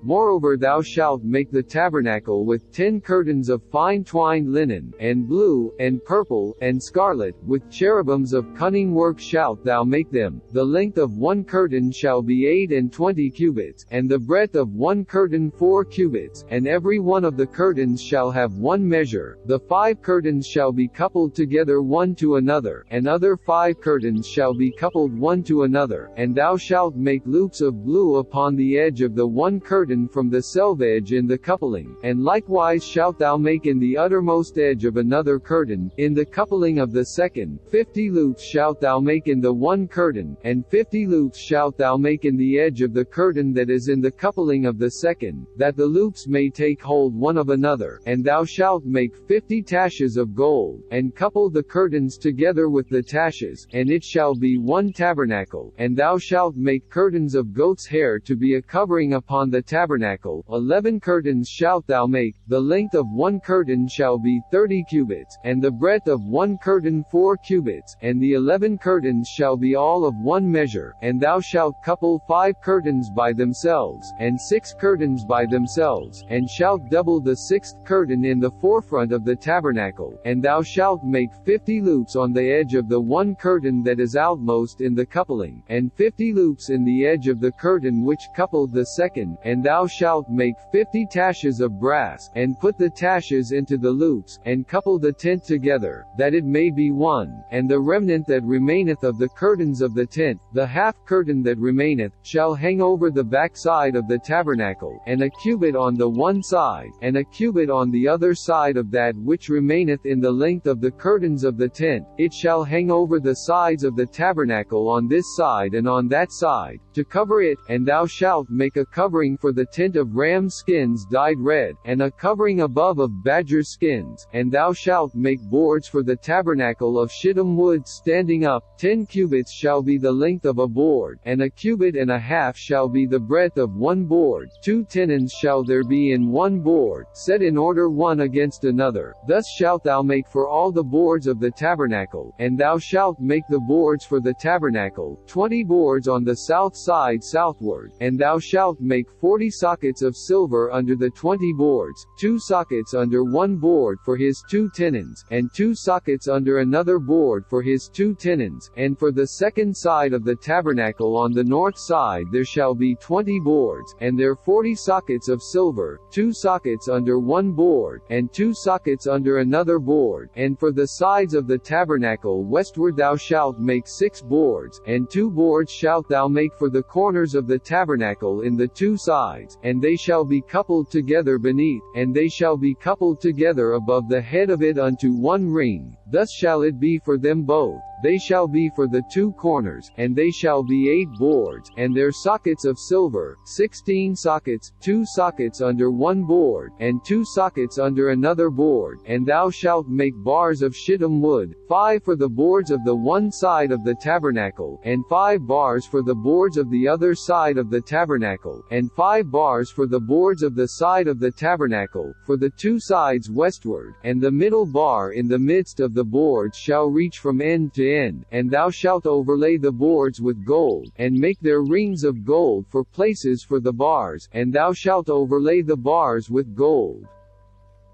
Moreover thou shalt make the tabernacle with 10 curtains of fine twined linen, and blue, and purple, and scarlet, with cherubims of cunning work shalt thou make them. The length of one curtain shall be 28 cubits, and the breadth of one curtain 4 cubits, and every one of the curtains shall have one measure. The 5 curtains shall be coupled together one to another, and other 5 curtains shall be coupled one to another, and thou shalt make loops of blue upon the edge of the one curtain from the selvedge in the coupling, and likewise shalt thou make in the uttermost edge of another curtain, in the coupling of the second. 50 loops shalt thou make in the one curtain, and 50 loops shalt thou make in the edge of the curtain that is in the coupling of the second, that the loops may take hold one of another. And thou shalt make 50 taches of gold, and couple the curtains together with the taches, and it shall be one tabernacle. And thou shalt make curtains of goat's hair to be a covering upon the tabernacle. 11 curtains shalt thou make. The length of one curtain shall be 30 cubits, and the breadth of one curtain 4 cubits, and the 11 curtains shall be all of one measure. And thou shalt couple 5 curtains by themselves, and 6 curtains by themselves, and shalt double the 6th curtain in the forefront of the tabernacle. And thou shalt make 50 loops on the edge of the one curtain that is outmost in the coupling, and 50 loops in the edge of the curtain which coupled the second. And thou shalt make 50 taches of brass, and put the taches into the loops, and couple the tent together, that it may be one. And the remnant that remaineth of the curtains of the tent, the half curtain that remaineth, shall hang over the backside of the tabernacle, and a cubit on the one side, and a cubit on the other side of that which remaineth in the length of the curtains of the tent. It shall hang over the sides of the tabernacle on this side and on that side, to cover it. And thou shalt make a covering for the tent of ram skins dyed red, and a covering above of badger skins. And thou shalt make boards for the tabernacle of shittim wood standing up. 10 cubits shall be the length of a board, and a cubit and a half shall be the breadth of one board. 2 tenons shall there be in one board, set in order one against another. Thus shalt thou make for all the boards of the tabernacle. And thou shalt make the boards for the tabernacle, 20 boards on the south side southward. And thou shalt make 40 sockets of silver under the 20 boards, 2 sockets under one board for his 2 tenons, and 2 sockets under another board for his 2 tenons. And for the second side of the tabernacle on the north side there shall be 20 boards, and there 40 sockets of silver, 2 sockets under one board, and 2 sockets under another board. And for the sides of the tabernacle westward thou shalt make 6 boards, and 2 boards shalt thou make for the corners of the tabernacle in the 2 sides, and they shall be coupled together beneath, and they shall be coupled together above the head of it unto one ring. Thus shall it be for them both. They shall be for the 2 corners, and they shall be 8 boards, and their sockets of silver, 16 sockets, 2 sockets under one board, and 2 sockets under another board. And thou shalt make bars of shittim wood, 5 for the boards of the one side of the tabernacle, and 5 bars for the boards of the other side of the tabernacle, and 5 bars for the boards of the side of the tabernacle, for the 2 sides westward. And the middle bar in the midst of the boards shall reach from end to end. And thou shalt overlay the boards with gold, and make their rings of gold for places for the bars. And thou shalt overlay the bars with gold.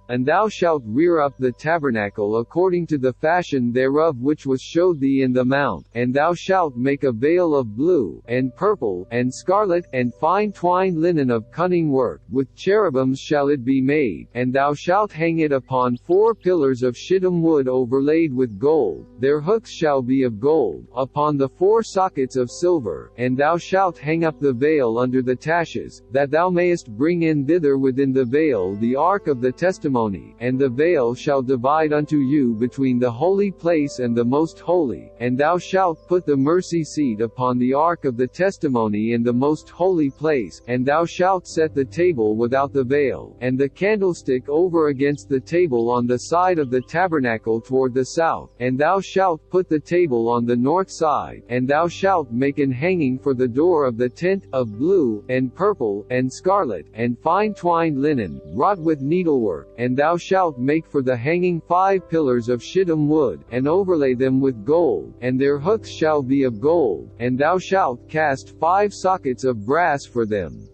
And thou shalt rear up the tabernacle according to the fashion thereof which was showed thee in the mount. And thou shalt make a veil of blue, and purple, and scarlet, and fine twined linen of cunning work. With cherubims shall it be made. And thou shalt hang it upon 4 pillars of shittim wood overlaid with gold. Their hooks shall be of gold, upon the 4 sockets of silver. And thou shalt hang up the veil under the taches, that thou mayest bring in thither within the veil the ark of the testimony. And the veil shall divide unto you between the holy place and the most holy. And thou shalt put the mercy seat upon the ark of the testimony in the most holy place. And thou shalt set the table without the veil, and the candlestick over against the table on the side of the tabernacle toward the south. And thou shalt put the table on the north side. And thou shalt make an hanging for the door of the tent, of blue, and purple, and scarlet, and fine twined linen, wrought with needlework. And thou shalt make for the hanging 5 pillars of shittim wood, and overlay them with gold, and their hooks shall be of gold. And thou shalt cast 5 sockets of brass for them.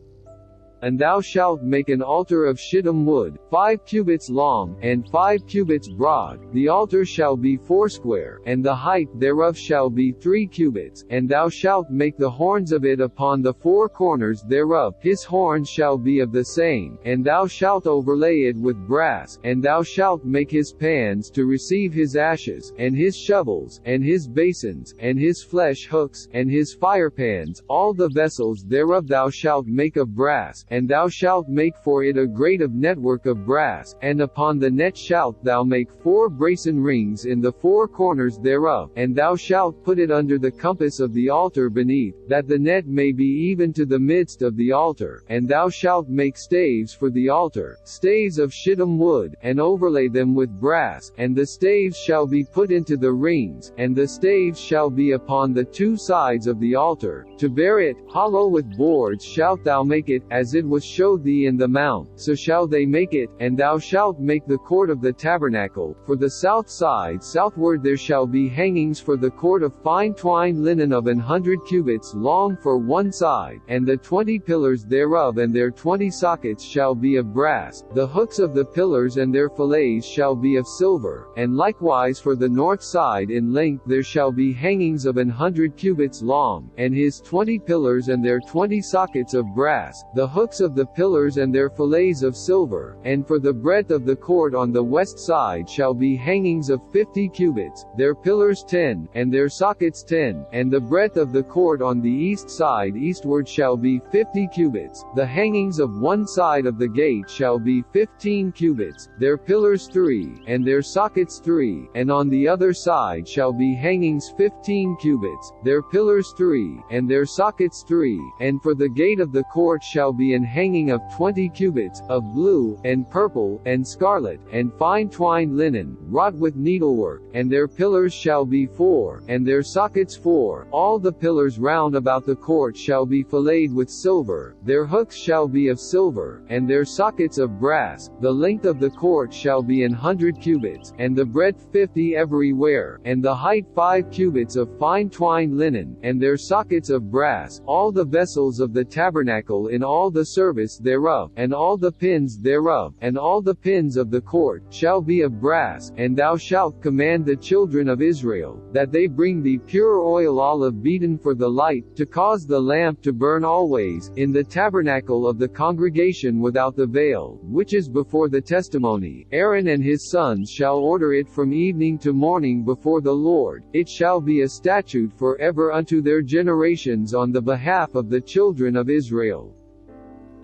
And thou shalt make an altar of shittim wood, 5 cubits long, and 5 cubits broad. The altar shall be foursquare, and the height thereof shall be 3 cubits. And thou shalt make the horns of it upon the 4 corners thereof. His horns shall be of the same, and thou shalt overlay it with brass. And thou shalt make his pans to receive his ashes, and his shovels, and his basins, and his flesh hooks, and his firepans. All the vessels thereof thou shalt make of brass. And thou shalt make for it a grate of network of brass, and upon the net shalt thou make 4 brasen rings in the 4 corners thereof, and thou shalt put it under the compass of the altar beneath, that the net may be even to the midst of the altar. And thou shalt make staves for the altar, staves of shittim wood, and overlay them with brass, and the staves shall be put into the rings, and the staves shall be upon the 2 sides of the altar. To bear it, hollow with boards shalt thou make it, as it was showed thee in the mount, so shall they make it. And thou shalt make the court of the tabernacle. For the south side southward there shall be hangings for the court of fine twined linen of 100 cubits long for one side, and the 20 pillars thereof and their 20 sockets shall be of brass. The hooks of the pillars and their fillets shall be of silver. And likewise for the north side in length there shall be hangings of 100 cubits long, and his 20 pillars and their 20 sockets of brass. The hooks of the pillars and their fillets of silver. And for the breadth of the court on the west side shall be hangings of 50 cubits, their pillars 10, and their sockets 10. And the breadth of the court on the east side eastward shall be 50 cubits. The hangings of one side of the gate shall be 15 cubits, their pillars 3, and their sockets 3. And on the other side shall be hangings 15 cubits, their pillars 3, and their sockets 3. And for the gate of the court shall be an hanging of 20 cubits, of blue, and purple, and scarlet, and fine twined linen, wrought with needlework. And their pillars shall be 4, and their sockets 4. All the pillars round about the court shall be filleted with silver. Their hooks shall be of silver, and their sockets of brass. The length of the court shall be 100 cubits, and the breadth 50 everywhere, and the height 5 cubits of fine twined linen, and their sockets of brass. All the vessels of the tabernacle in all the service thereof, and all the pins thereof, and all the pins of the court, shall be of brass. And thou shalt command the children of Israel, that they bring thee pure oil olive beaten for the light, to cause the lamp to burn always, in the tabernacle of the congregation without the veil, which is before the testimony. Aaron and his sons shall order it from evening to morning before the Lord. It shall be a statute forever unto their generations on the behalf of the children of Israel.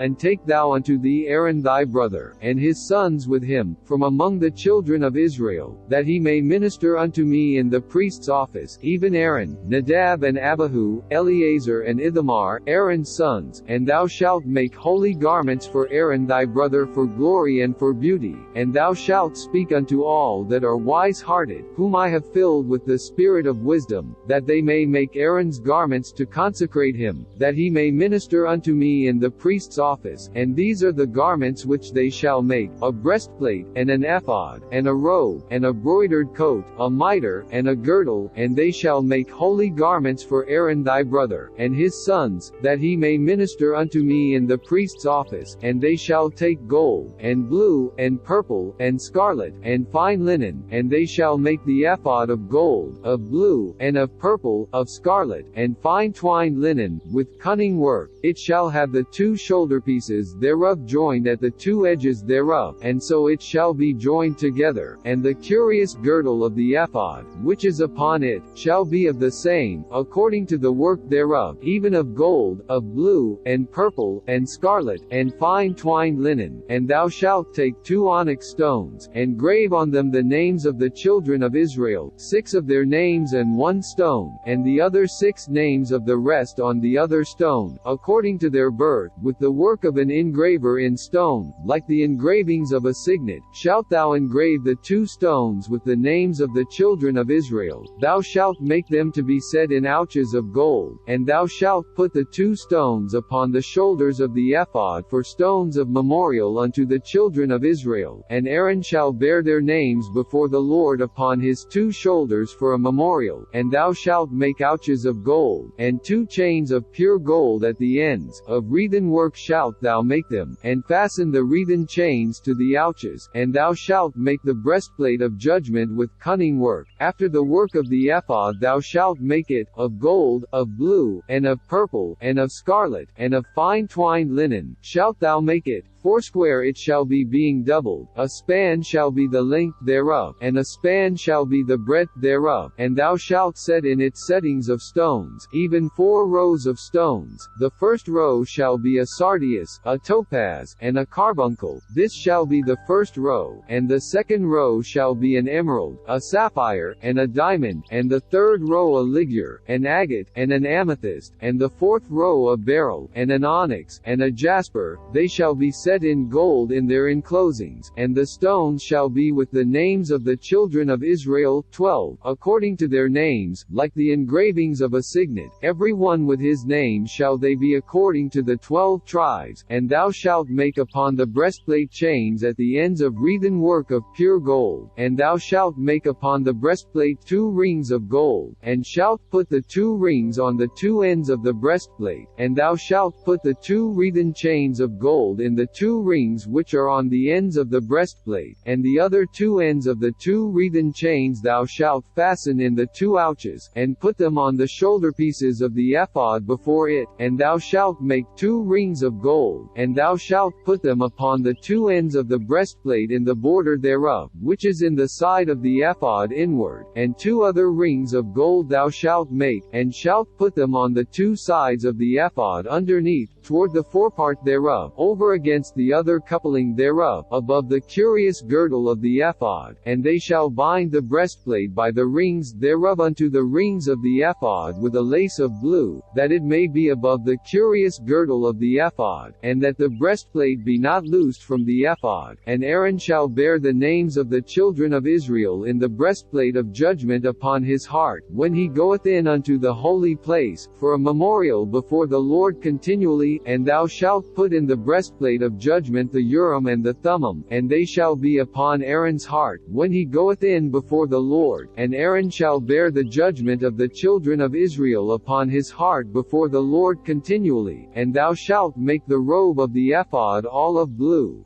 And take thou unto thee Aaron thy brother, and his sons with him, from among the children of Israel, that he may minister unto me in the priest's office, even Aaron, Nadab and Abihu, Eleazar and Ithamar, Aaron's sons. And thou shalt make holy garments for Aaron thy brother for glory and for beauty. And thou shalt speak unto all that are wise-hearted, whom I have filled with the spirit of wisdom, that they may make Aaron's garments to consecrate him, that he may minister unto me in the priest's office. And these are the garments which they shall make: a breastplate, and an ephod, and a robe, and a broidered coat, a mitre, and a girdle. And they shall make holy garments for Aaron thy brother, and his sons, that he may minister unto me in the priest's office. And they shall take gold, and blue, and purple, and scarlet, and fine linen, and they shall make the ephod of gold, of blue, and of purple, of scarlet, and fine twined linen, with cunning work. It shall have the 2 shoulder pieces thereof joined at the 2 edges thereof, and so it shall be joined together. And the curious girdle of the ephod, which is upon it, shall be of the same, according to the work thereof, even of gold, of blue, and purple, and scarlet, and fine twined linen. And thou shalt take 2 onyx stones, and grave on them the names of the children of Israel, 6 of their names and 1 stone, and the other 6 names of the rest on the other stone, according to their birth, with the work of an engraver in stone, like the engravings of a signet. Shalt thou engrave the 2 stones with the names of the children of Israel. Thou shalt make them to be set in ouches of gold, and thou shalt put the 2 stones upon the shoulders of the ephod for stones of memorial unto the children of Israel. And Aaron shall bear their names before the Lord upon his 2 shoulders for a memorial. And thou shalt make ouches of gold, and 2 chains of pure gold at the ends, of wreathen work shalt thou make them, and fasten the wreathen chains to the ouches, and thou shalt make the breastplate of judgment with cunning work. After the work of the ephod thou shalt make it, of gold, of blue, and of purple, and of scarlet, and of fine twined linen, shalt thou make it. Foursquare it shall be, being doubled, a span shall be the length thereof, and a span shall be the breadth thereof, and thou shalt set in its settings of stones, even 4 rows of stones. The first row shall be a sardius, a topaz, and a carbuncle, this shall be the first row, and the second row shall be an emerald, a sapphire, and a diamond, and the third row a ligure, an agate, and an amethyst, and the fourth row a beryl, and an onyx, and a jasper, they shall be set in gold in their enclosings, and the stones shall be with the names of the children of Israel, 12, according to their names, like the engravings of a signet, every one with his name shall they be according to the 12 tribes, and thou shalt make upon the breastplate chains at the ends of wreathen work of pure gold, and thou shalt make upon the breastplate 2 rings of gold, and shalt put the 2 rings on the 2 ends of the breastplate, and thou shalt put the 2 wreathen chains of gold in the 2 rings which are on the ends of the breastplate, and the other 2 ends of the 2 wreathen chains thou shalt fasten in the 2 ouches, and put them on the shoulderpieces of the ephod before it, and thou shalt make 2 rings of gold, and thou shalt put them upon the 2 ends of the breastplate in the border thereof, which is in the side of the ephod inward, and 2 other rings of gold thou shalt make, and shalt put them on the 2 sides of the ephod underneath, toward the forepart thereof, over against the other coupling thereof, above the curious girdle of the ephod, and they shall bind the breastplate by the rings thereof unto the rings of the ephod with a lace of blue, that it may be above the curious girdle of the ephod, and that the breastplate be not loosed from the ephod. And Aaron shall bear the names of the children of Israel in the breastplate of judgment upon his heart, when he goeth in unto the holy place, for a memorial before the Lord continually. And thou shalt put in the breastplate of judgment the Urim and the Thummim, and they shall be upon Aaron's heart, when he goeth in before the Lord, and Aaron shall bear the judgment of the children of Israel upon his heart before the Lord continually. And thou shalt make the robe of the ephod all of blue.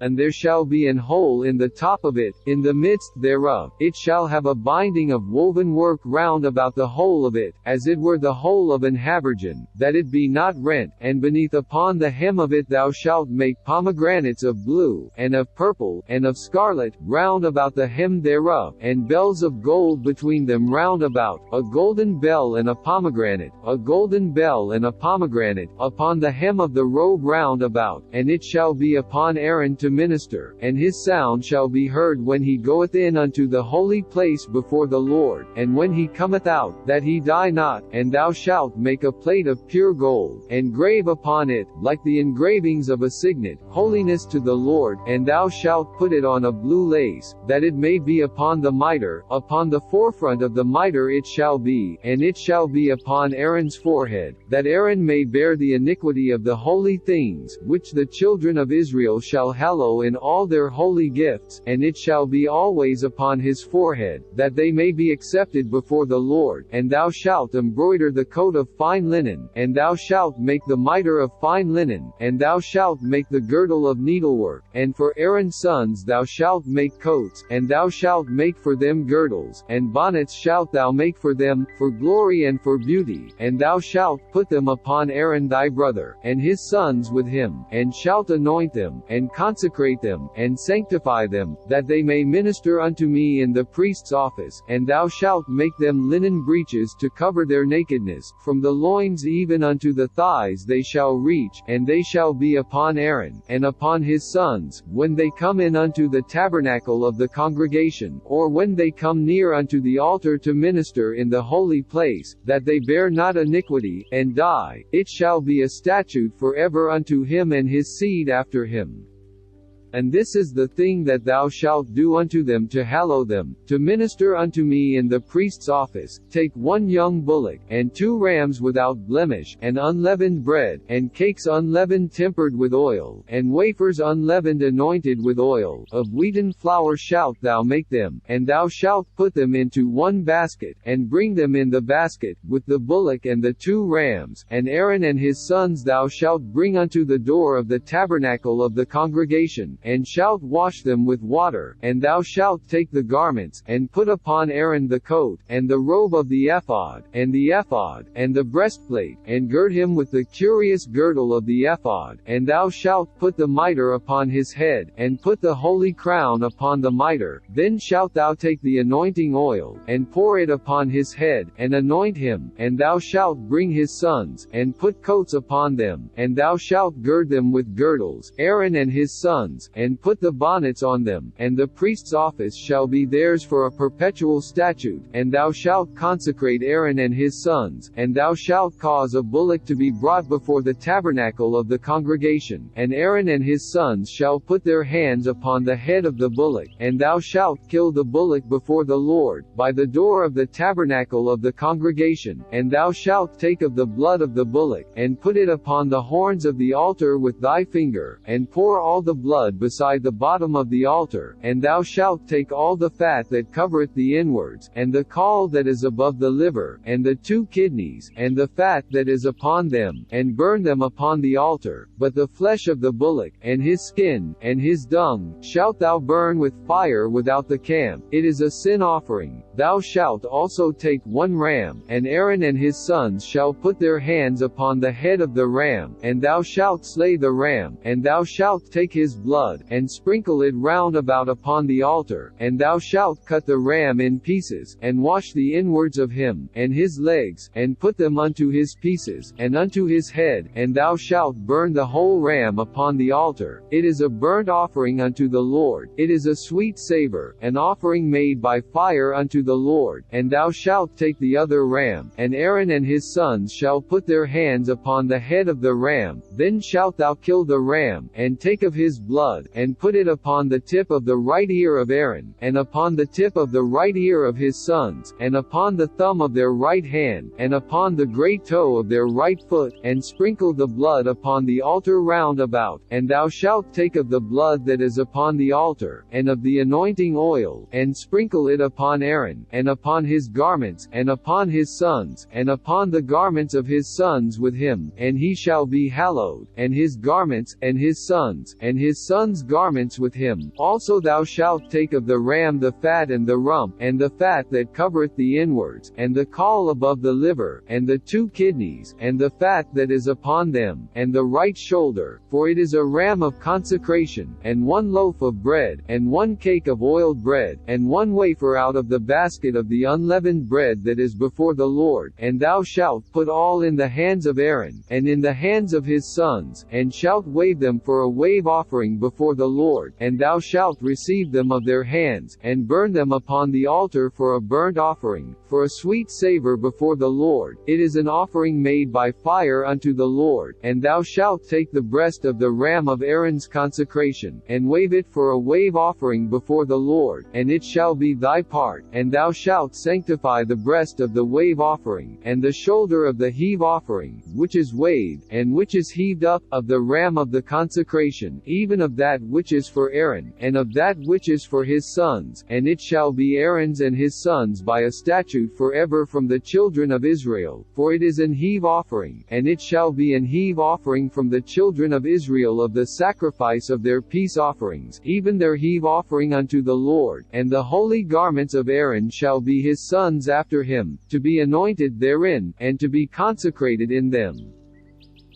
And there shall be an hole in the top of it, in the midst thereof, it shall have a binding of woven work round about the hole of it, as it were the hole of an habergeon, that it be not rent, and beneath upon the hem of it thou shalt make pomegranates of blue, and of purple, and of scarlet, round about the hem thereof, and bells of gold between them round about, a golden bell and a pomegranate, a golden bell and a pomegranate, upon the hem of the robe round about, and it shall be upon Aaron to minister, and his sound shall be heard when he goeth in unto the holy place before the Lord, and when he cometh out, that he die not. And thou shalt make a plate of pure gold, and grave upon it, like the engravings of a signet, holiness to the Lord, and thou shalt put it on a blue lace, that it may be upon the mitre, upon the forefront of the mitre it shall be, and it shall be upon Aaron's forehead, that Aaron may bear the iniquity of the holy things, which the children of Israel shall hallow in all their holy gifts, and it shall be always upon his forehead, that they may be accepted before the Lord. And thou shalt embroider the coat of fine linen, and thou shalt make the mitre of fine linen, and thou shalt make the girdle of needlework, and for Aaron's sons thou shalt make coats, and thou shalt make for them girdles, and bonnets shalt thou make for them, for glory and for beauty, and thou shalt put them upon Aaron thy brother, and his sons with him, and shalt anoint them, and consecrate them, and sanctify them, that they may minister unto me in the priest's office. And thou shalt make them linen breeches to cover their nakedness, from the loins even unto the thighs they shall reach, and they shall be upon Aaron, and upon his sons, when they come in unto the tabernacle of the congregation, or when they come near unto the altar to minister in the holy place, that they bear not iniquity, and die. It shall be a statute forever unto him and his seed after him. And this is the thing that thou shalt do unto them to hallow them, to minister unto me in the priest's office. Take 1 young bullock, and 2 rams without blemish, and unleavened bread, and cakes unleavened tempered with oil, and wafers unleavened anointed with oil. Of wheaten flour shalt thou make them, and thou shalt put them into 1 basket, and bring them in the basket, with the bullock and the 2 rams. And Aaron and his sons thou shalt bring unto the door of the tabernacle of the congregation, and shalt wash them with water. And thou shalt take the garments, and put upon Aaron the coat, and the robe of the ephod, and the breastplate, and gird him with the curious girdle of the ephod. And thou shalt put the mitre upon his head, and put the holy crown upon the mitre. Then shalt thou take the anointing oil, and pour it upon his head, and anoint him. And thou shalt bring his sons, and put coats upon them, and thou shalt gird them with girdles, Aaron and his sons, and put the bonnets on them. And the priest's office shall be theirs for a perpetual statute. And thou shalt consecrate Aaron and his sons, and thou shalt cause a bullock to be brought before the tabernacle of the congregation. And Aaron and his sons shall put their hands upon the head of the bullock, and thou shalt kill the bullock before the Lord, by the door of the tabernacle of the congregation. And thou shalt take of the blood of the bullock, and put it upon the horns of the altar with thy finger, and pour all the blood beside the bottom of the altar. And thou shalt take all the fat that covereth the inwards, and the caul that is above the liver, and the 2 kidneys, and the fat that is upon them, and burn them upon the altar. But the flesh of the bullock, and his skin, and his dung, shalt thou burn with fire without the camp. It is a sin offering. Thou shalt also take 1 ram, and Aaron and his sons shall put their hands upon the head of the ram, and thou shalt slay the ram, and thou shalt take his blood, and sprinkle it round about upon the altar. And thou shalt cut the ram in pieces, and wash the inwards of him, and his legs, and put them unto his pieces, and unto his head. And thou shalt burn the whole ram upon the altar. It is a burnt offering unto the Lord. It is a sweet savor, an offering made by fire unto the Lord. And thou shalt take the other ram, and Aaron and his sons shall put their hands upon the head of the ram. Then shalt thou kill the ram, and take of his blood, and put it upon the tip of the right ear of Aaron, and upon the tip of the right ear of his sons, and upon the thumb of their right hand, and upon the great toe of their right foot, and sprinkle the blood upon the altar round about. And thou shalt take of the blood that is upon the altar, and of the anointing oil, and sprinkle it upon Aaron, and upon his garments, and upon his sons, and upon the garments of his sons with him. And he shall be hallowed, and his garments, and his sons' garments with him. Also thou shalt take of the ram the fat and the rump, and the fat that covereth the inwards, and the caul above the liver, and the 2 kidneys, and the fat that is upon them, and the right shoulder, for it is a ram of consecration. And 1 loaf of bread, and 1 cake of oiled bread, and 1 wafer out of the basket of the unleavened bread that is before the Lord. And thou shalt put all in the hands of Aaron, and in the hands of his sons, and shalt wave them for a wave offering before the Lord. And thou shalt receive them of their hands, and burn them upon the altar for a burnt offering, for a sweet savor before the Lord. It is an offering made by fire unto the Lord. And thou shalt take the breast of the ram of Aaron's consecration, and wave it for a wave offering before the Lord, and it shall be thy part. And thou shalt sanctify the breast of the wave offering, and the shoulder of the heave offering, which is waved, and which is heaved up, of the ram of the consecration, even of that which is for Aaron, and of that which is for his sons. And it shall be Aaron's and his sons by a statute forever from the children of Israel, for it is an heave offering. And it shall be an heave offering from the children of Israel of the sacrifice of their peace offerings, even their heave offering unto the Lord. And the holy garments of Aaron shall be his sons after him, to be anointed therein, and to be consecrated in them.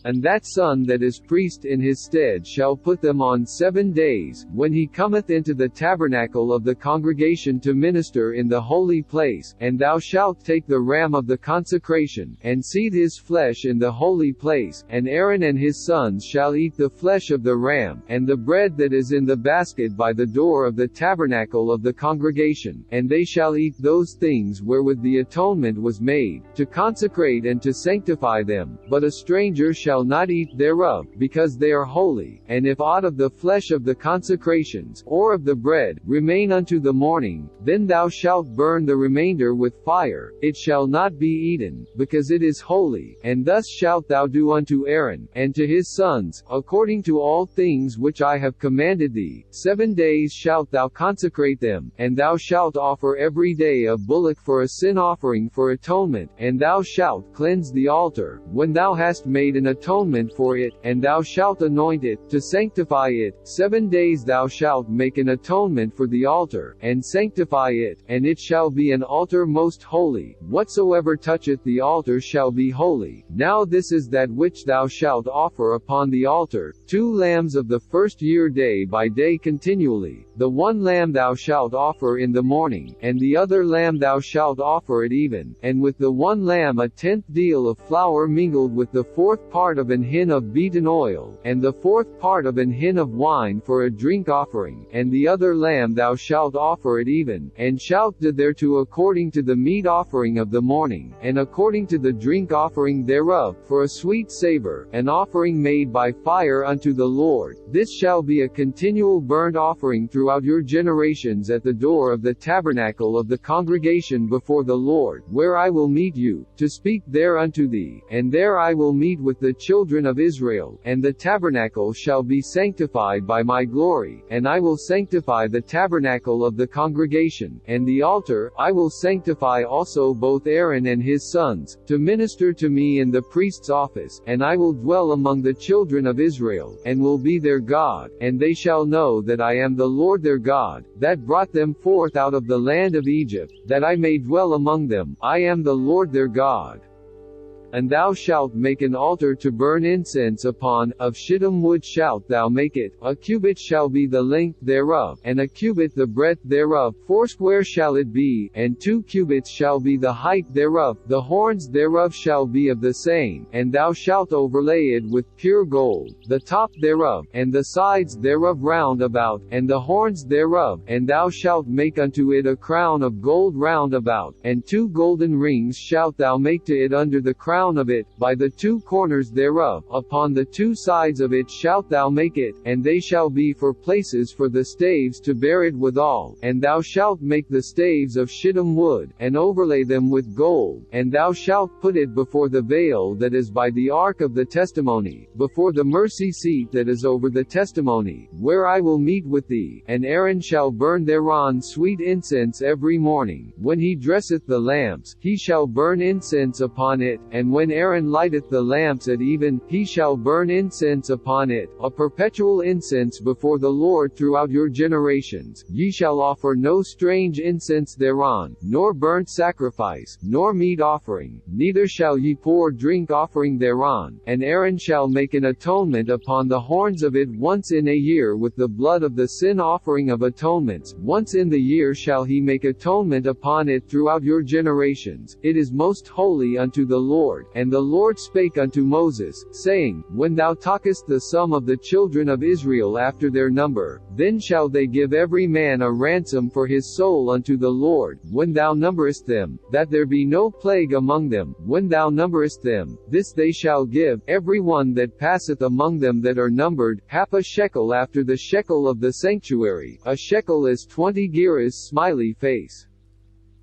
And that son that is priest in his stead shall put them on 7 days, when he cometh into the tabernacle of the congregation to minister in the holy place. And thou shalt take the ram of the consecration, and seethe his flesh in the holy place. And Aaron and his sons shall eat the flesh of the ram, and the bread that is in the basket by the door of the tabernacle of the congregation. And they shall eat those things wherewith the atonement was made, to consecrate and to sanctify them. But a stranger shall shall not eat thereof, because they are holy. And if aught of the flesh of the consecrations, or of the bread, remain unto the morning, then thou shalt burn the remainder with fire, it shall not be eaten, because it is holy. And thus shalt thou do unto Aaron, and to his sons, according to all things which I have commanded thee. 7 days shalt thou consecrate them, and thou shalt offer every day a bullock for a sin offering for atonement, and thou shalt cleanse the altar, when thou hast made an atonement for it, and thou shalt anoint it, to sanctify it. 7 days thou shalt make an atonement for the altar, and sanctify it, and it shall be an altar most holy. Whatsoever toucheth the altar shall be holy. Now this is that which thou shalt offer upon the altar: 2 lambs of the first year day by day continually. The one lamb thou shalt offer in the morning, and the other lamb thou shalt offer at even, and with the one lamb a 10th deal of flour mingled with the 4th part of an hin of beaten oil, and the 4th part of an hin of wine for a drink offering, and the other lamb thou shalt offer at even, and shalt do thereto according to the meat offering of the morning, and according to the drink offering thereof, for a sweet savor, an offering made by fire unto the Lord. This shall be a continual burnt offering throughout your generations at the door of the tabernacle of the congregation before the Lord, where I will meet you, to speak there unto thee, and there I will meet with the children of Israel. And the tabernacle shall be sanctified by my glory, and I will sanctify the tabernacle of the congregation, and the altar. I will sanctify also both Aaron and his sons, to minister to me in the priest's office, and I will dwell among the children of Israel, and will be their God, and they shall know that I am the Lord their God, that brought them forth out of the land of Egypt, that I may dwell among them. I am the Lord their God. And thou shalt make an altar to burn incense upon, of shittim wood shalt thou make it. A cubit shall be the length thereof, and a cubit the breadth thereof. 4 shall it be, and 2 cubits shall be the height thereof. The horns thereof shall be of the same, and thou shalt overlay it with pure gold, the top thereof, and the sides thereof round about, and the horns thereof. And thou shalt make unto it a crown of gold round about, and 2 golden rings shalt thou make to it under the crown of it, by the 2 corners thereof. Upon the 2 sides of it shalt thou make it, and they shall be for places for the staves to bear it withal. And thou shalt make the staves of shittim wood, and overlay them with gold. And thou shalt put it before the veil that is by the ark of the testimony, before the mercy seat that is over the testimony, where I will meet with thee. And Aaron shall burn thereon sweet incense every morning. When he dresseth the lamps, he shall burn incense upon it, and when Aaron lighteth the lamps at even, he shall burn incense upon it, a perpetual incense before the Lord throughout your generations. Ye shall offer no strange incense thereon, nor burnt sacrifice, nor meat offering, neither shall ye pour drink offering thereon. And Aaron shall make an atonement upon the horns of it once in a year with the blood of the sin offering of atonements. Once in the year shall he make atonement upon it throughout your generations. It is most holy unto the Lord. And the Lord spake unto Moses, saying, When thou talkest the sum of the children of Israel after their number, then shall they give every man a ransom for his soul unto the Lord, when thou numberest them, that there be no plague among them. When thou numberest them, this they shall give, every one that passeth among them that are numbered, half a shekel after the shekel of the sanctuary. A shekel is 20 gerahs. Smiley face.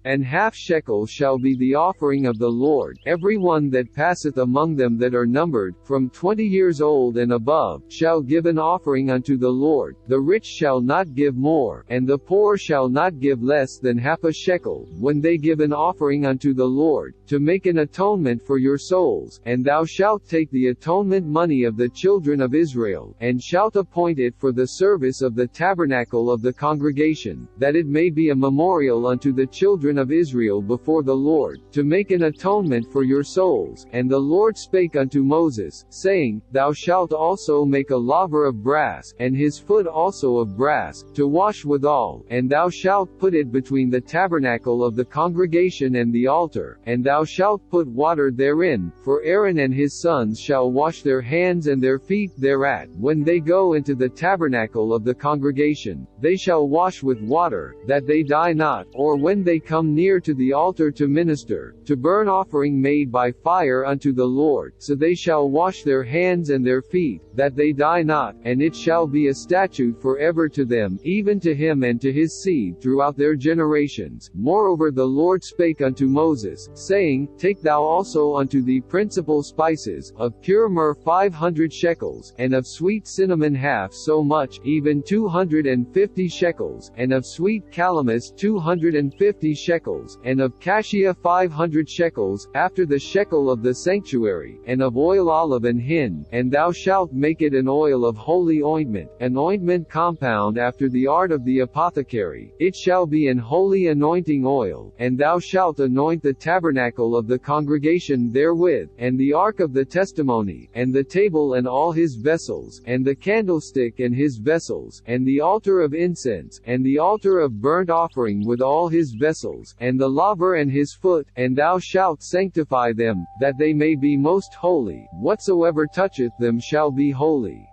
And half shekel shall be the offering of the Lord. Every one that passeth among them that are numbered, from 20 years old and above, shall give an offering unto the Lord. The rich shall not give more, and the poor shall not give less than half a shekel, when they give an offering unto the Lord, to make an atonement for your souls. And thou shalt take the atonement money of the children of Israel, and shalt appoint it for the service of the tabernacle of the congregation, that it may be a memorial unto the children of Israel before the Lord, to make an atonement for your souls. And the Lord spake unto Moses, saying, Thou shalt also make a laver of brass, and his foot also of brass, to wash withal, and thou shalt put it between the tabernacle of the congregation and the altar, and thou shalt put water therein, for Aaron and his sons shall wash their hands and their feet thereat. When they go into the tabernacle of the congregation, they shall wash with water, that they die not, or when they come come near to the altar to minister, to burn offering made by fire unto the Lord, so they shall wash their hands and their feet, that they die not, and it shall be a statute forever to them, even to him and to his seed throughout their generations. Moreover the Lord spake unto Moses, saying, Take thou also unto thee principal spices, of pure myrrh 500 shekels, and of sweet cinnamon half so much, even 250 shekels, and of sweet calamus 250 shekels, and of cassia 500 shekels, after the shekel of the sanctuary, and of oil olive and hin, and thou shalt make it an oil of holy ointment, an ointment compound after the art of the apothecary. It shall be an holy anointing oil, and thou shalt anoint the tabernacle of the congregation therewith, and the ark of the testimony, and the table and all his vessels, and the candlestick and his vessels, and the altar of incense, and the altar of burnt offering with all his vessels, and the laver and his foot, and thou shalt sanctify them, that they may be most holy. Whatsoever toucheth them shall be holy.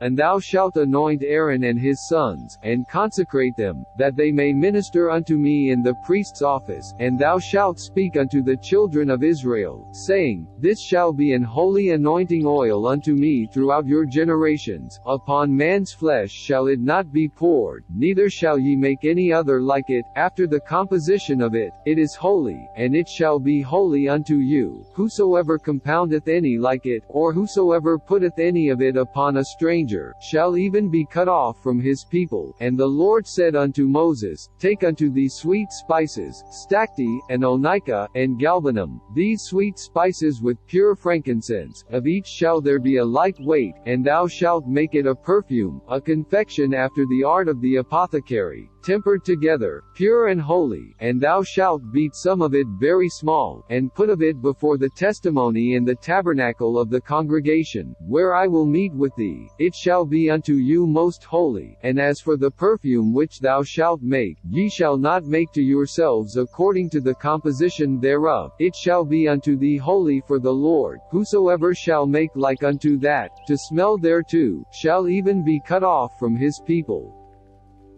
And thou shalt anoint Aaron and his sons, and consecrate them, that they may minister unto me in the priest's office. And thou shalt speak unto the children of Israel, saying, This shall be an holy anointing oil unto me throughout your generations. Upon man's flesh shall it not be poured, neither shall ye make any other like it, after the composition of it. It is holy, and it shall be holy unto you. Whosoever compoundeth any like it, or whosoever putteth any of it upon a stranger, shall even be cut off from his people. And the Lord said unto Moses, Take unto thee sweet spices, stacte, and onycha, and galbanum, these sweet spices with pure frankincense, of each shall there be a like weight, and thou shalt make it a perfume, a confection after the art of the apothecary, tempered together, pure and holy. And thou shalt beat some of it very small, and put of it before the testimony in the tabernacle of the congregation, where I will meet with thee. It shall be unto you most holy. And as for the perfume which thou shalt make, ye shall not make to yourselves according to the composition thereof. It shall be unto thee holy for the Lord. Whosoever shall make like unto that, to smell thereto, shall even be cut off from his people.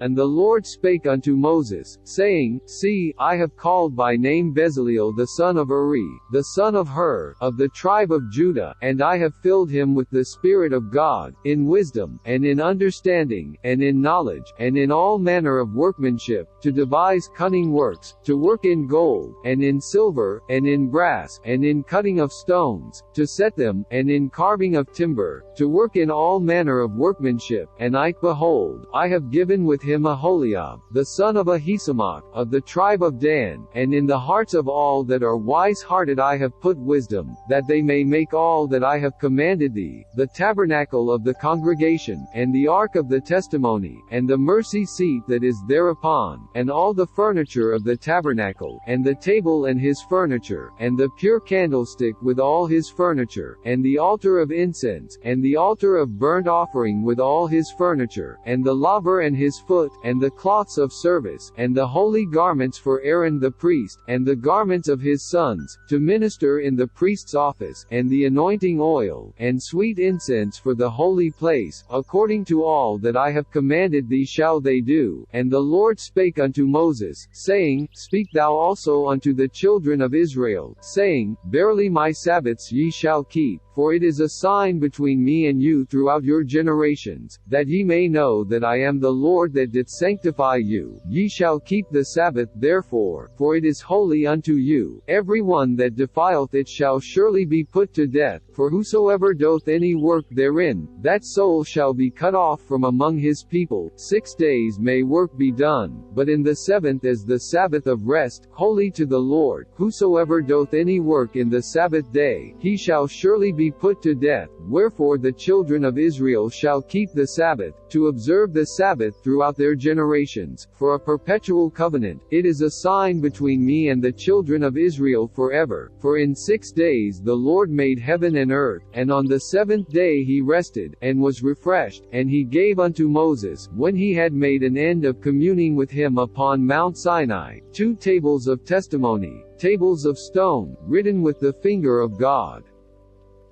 And the Lord spake unto Moses, saying, See, I have called by name Bezaleel the son of Uri, the son of Hur, of the tribe of Judah, and I have filled him with the Spirit of God, in wisdom, and in understanding, and in knowledge, and in all manner of workmanship, to devise cunning works, to work in gold, and in silver, and in brass, and in cutting of stones, to set them, and in carving of timber, to work in all manner of workmanship. And behold, I have given with him Aholiab, the son of Ahisamach, of the tribe of Dan, and in the hearts of all that are wise-hearted I have put wisdom, that they may make all that I have commanded thee, the tabernacle of the congregation, and the ark of the testimony, and the mercy seat that is thereupon, and all the furniture of the tabernacle, and the table and his furniture, and the pure candlestick with all his furniture, and the altar of incense, and the altar of burnt offering with all his furniture, and the laver and his foot, and the cloths of service, and the holy garments for Aaron the priest, and the garments of his sons, to minister in the priest's office, and the anointing oil, and sweet incense for the holy place, according to all that I have commanded thee shall they do. And the Lord spake unto Moses, saying, Speak thou also unto the children of Israel, saying, Verily my Sabbaths ye shall keep, for it is a sign between me and you throughout your generations, that ye may know that I am the Lord that did sanctify you. Ye shall keep the Sabbath therefore, for it is holy unto you. Every one that defileth it shall surely be put to death, for whosoever doth any work therein, that soul shall be cut off from among his people. 6 days may work be done, but in the seventh is the Sabbath of rest, holy to the Lord. Whosoever doth any work in the Sabbath day, he shall surely be put to death. Wherefore the children of Israel shall keep the Sabbath, to observe the Sabbath throughout their generations, for a perpetual covenant. It is a sign between me and the children of Israel forever. For in 6 days the Lord made heaven and earth, and on the seventh day he rested, and was refreshed. And he gave unto Moses, when he had made an end of communing with him upon Mount Sinai, 2 tables of testimony, tables of stone, written with the finger of God.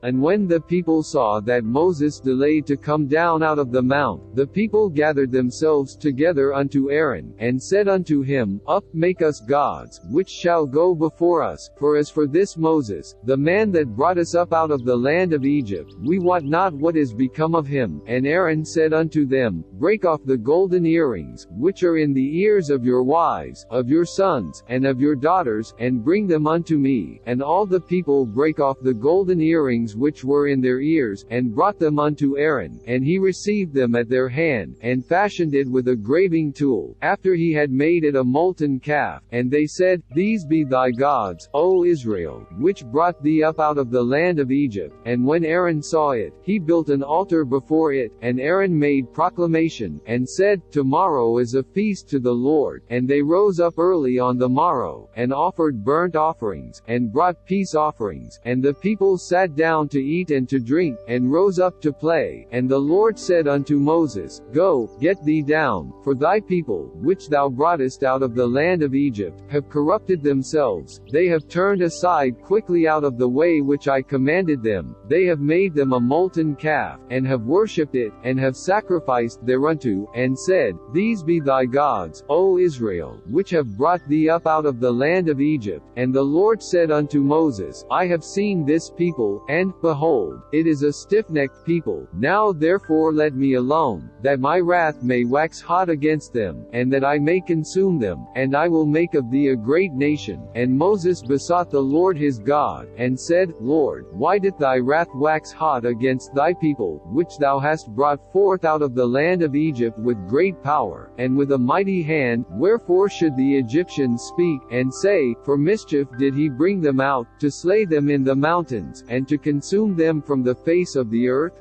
And when the people saw that Moses delayed to come down out of the mount, the people gathered themselves together unto Aaron, and said unto him, Up, make us gods, which shall go before us, for as for this Moses, the man that brought us up out of the land of Egypt, we wot not what is become of him. And Aaron said unto them, Break off the golden earrings, which are in the ears of your wives, of your sons, and of your daughters, and bring them unto me. And all the people brake off the golden earrings which were in their ears, and brought them unto Aaron, and he received them at their hand, and fashioned it with a graving tool, after he had made it a molten calf. And they said, These be thy gods, O Israel, which brought thee up out of the land of Egypt. And when Aaron saw it, he built an altar before it, and Aaron made proclamation, and said, Tomorrow is a feast to the Lord. And they rose up early on the morrow, and offered burnt offerings, and brought peace offerings, and the people sat down to eat and to drink, and rose up to play. And the Lord said unto Moses, Go, get thee down, for thy people, which thou broughtest out of the land of Egypt, have corrupted themselves. They have turned aside quickly out of the way which I commanded them. They have made them a molten calf, and have worshipped it, and have sacrificed thereunto, and said, These be thy gods, O Israel, which have brought thee up out of the land of Egypt. And the Lord said unto Moses, I have seen this people, and, behold, it is a stiff-necked people. Now therefore let me alone, that my wrath may wax hot against them, and that I may consume them, and I will make of thee a great nation. And Moses besought the Lord his God, and said, Lord, why doth thy wrath wax hot against thy people, which thou hast brought forth out of the land of Egypt with great power, and with a mighty hand? Wherefore should the Egyptians speak, and say, For mischief did he bring them out, to slay them in the mountains, and to consume them from the face of the earth?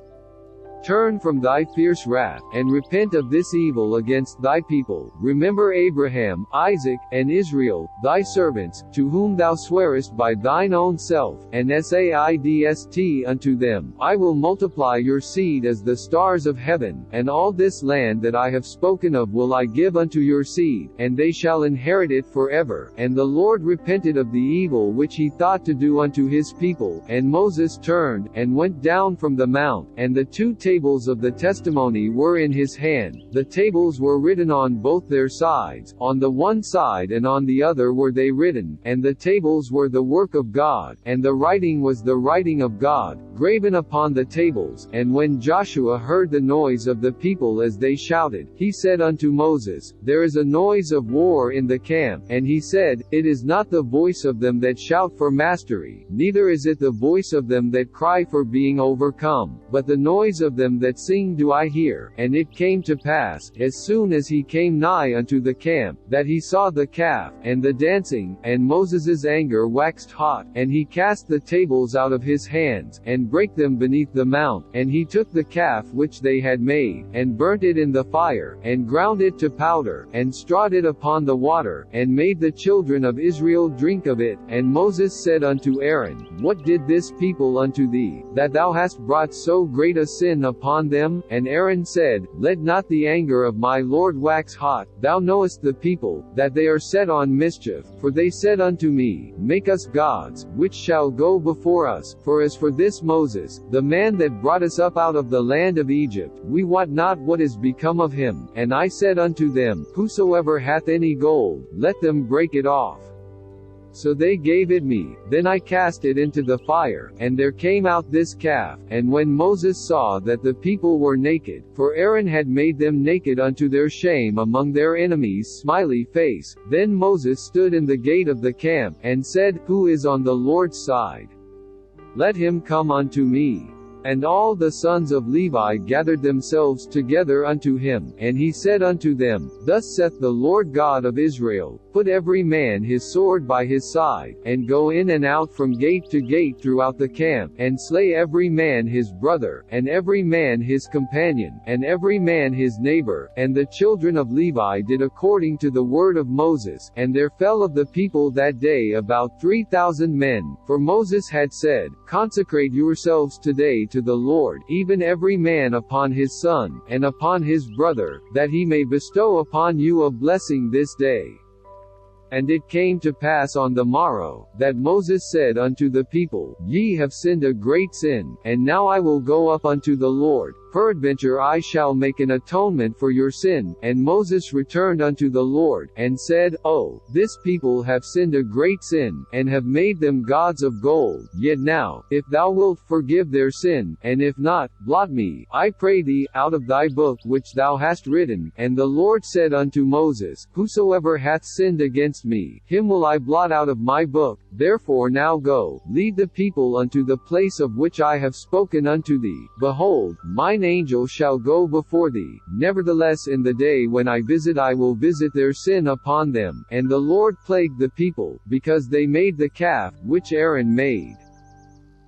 Turn from thy fierce wrath, and repent of this evil against thy people. Remember Abraham, Isaac, and Israel, thy servants, to whom thou swearest by thine own self, and saidst unto them, I will multiply your seed as the stars of heaven, and all this land that I have spoken of will I give unto your seed, and they shall inherit it forever. And the Lord repented of the evil which he thought to do unto his people. And Moses turned, and went down from the mount, and the two tables of the testimony were in his hand. The tables were written on both their sides, on the one side and on the other were they written, and the tables were the work of God, and the writing was the writing of God, graven upon the tables. And when Joshua heard the noise of the people as they shouted, he said unto Moses, There is a noise of war in the camp. And he said, It is not the voice of them that shout for mastery, neither is it the voice of them that cry for being overcome, but the noise of them that sing do I hear. And it came to pass, as soon as he came nigh unto the camp, that he saw the calf, and the dancing, and Moses' anger waxed hot, and he cast the tables out of his hands, and brake them beneath the mount. And he took the calf which they had made, and burnt it in the fire, and ground it to powder, and strawed it upon the water, and made the children of Israel drink of it. And Moses said unto Aaron, What did this people unto thee, that thou hast brought so great a sin upon them? And Aaron said, Let not the anger of my Lord wax hot. Thou knowest the people, that they are set on mischief. For they said unto me, Make us gods, which shall go before us. For as for this Moses, the man that brought us up out of the land of Egypt, we wot not what is become of him. And I said unto them, Whosoever hath any gold, let them break it off. So they gave it me. Then I cast it into the fire, and there came out this calf. And when Moses saw that the people were naked, for Aaron had made them naked unto their shame among their enemies' smiley face, then Moses stood in the gate of the camp, and said, Who is on the Lord's side? Let him come unto me. And all the sons of Levi gathered themselves together unto him, and he said unto them, Thus saith the Lord God of Israel, Put every man his sword by his side, and go in and out from gate to gate throughout the camp, and slay every man his brother, and every man his companion, and every man his neighbor. And the children of Levi did according to the word of Moses, and there fell of the people that day about 3,000 men. For Moses had said, Consecrate yourselves today to the Lord, even every man upon his son, and upon his brother, that he may bestow upon you a blessing this day. And it came to pass on the morrow, that Moses said unto the people, Ye have sinned a great sin, and now I will go up unto the Lord. Peradventure I shall make an atonement for your sin. And Moses returned unto the Lord, and said, Oh, this people have sinned a great sin, and have made them gods of gold. Yet now, if thou wilt forgive their sin, and if not, blot me, I pray thee, out of thy book which thou hast written. And the Lord said unto Moses, Whosoever hath sinned against me, him will I blot out of my book. Therefore now go, lead the people unto the place of which I have spoken unto thee. Behold, mine angel shall go before thee. Nevertheless in the day when I visit I will visit their sin upon them. And the Lord plagued the people, because they made the calf, which Aaron made.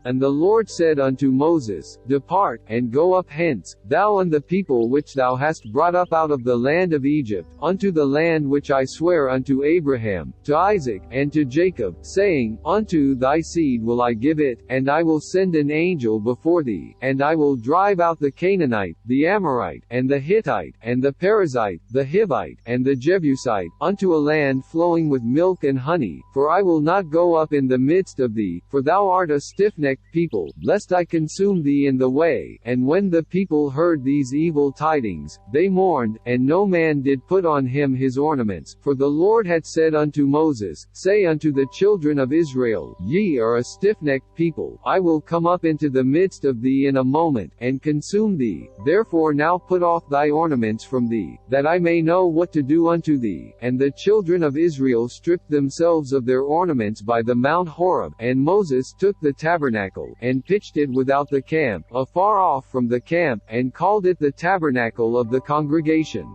And the Lord said unto Moses, Depart, and go up hence, thou and the people which thou hast brought up out of the land of Egypt, unto the land which I swear unto Abraham, to Isaac, and to Jacob, saying, Unto thy seed will I give it, and I will send an angel before thee, and I will drive out the Canaanite, the Amorite, and the Hittite, and the Perizzite, the Hivite, and the Jebusite, unto a land flowing with milk and honey. For I will not go up in the midst of thee, for thou art a stiff-necked people, lest I consume thee in the way. And when the people heard these evil tidings, they mourned, and no man did put on him his ornaments. For the Lord had said unto Moses, Say unto the children of Israel, Ye are a stiff-necked people, I will come up into the midst of thee in a moment, and consume thee. Therefore now put off thy ornaments from thee, that I may know what to do unto thee. And the children of Israel stripped themselves of their ornaments by the Mount Horeb. And Moses took the tabernacle, and pitched it without the camp, afar off from the camp, and called it the tabernacle of the congregation.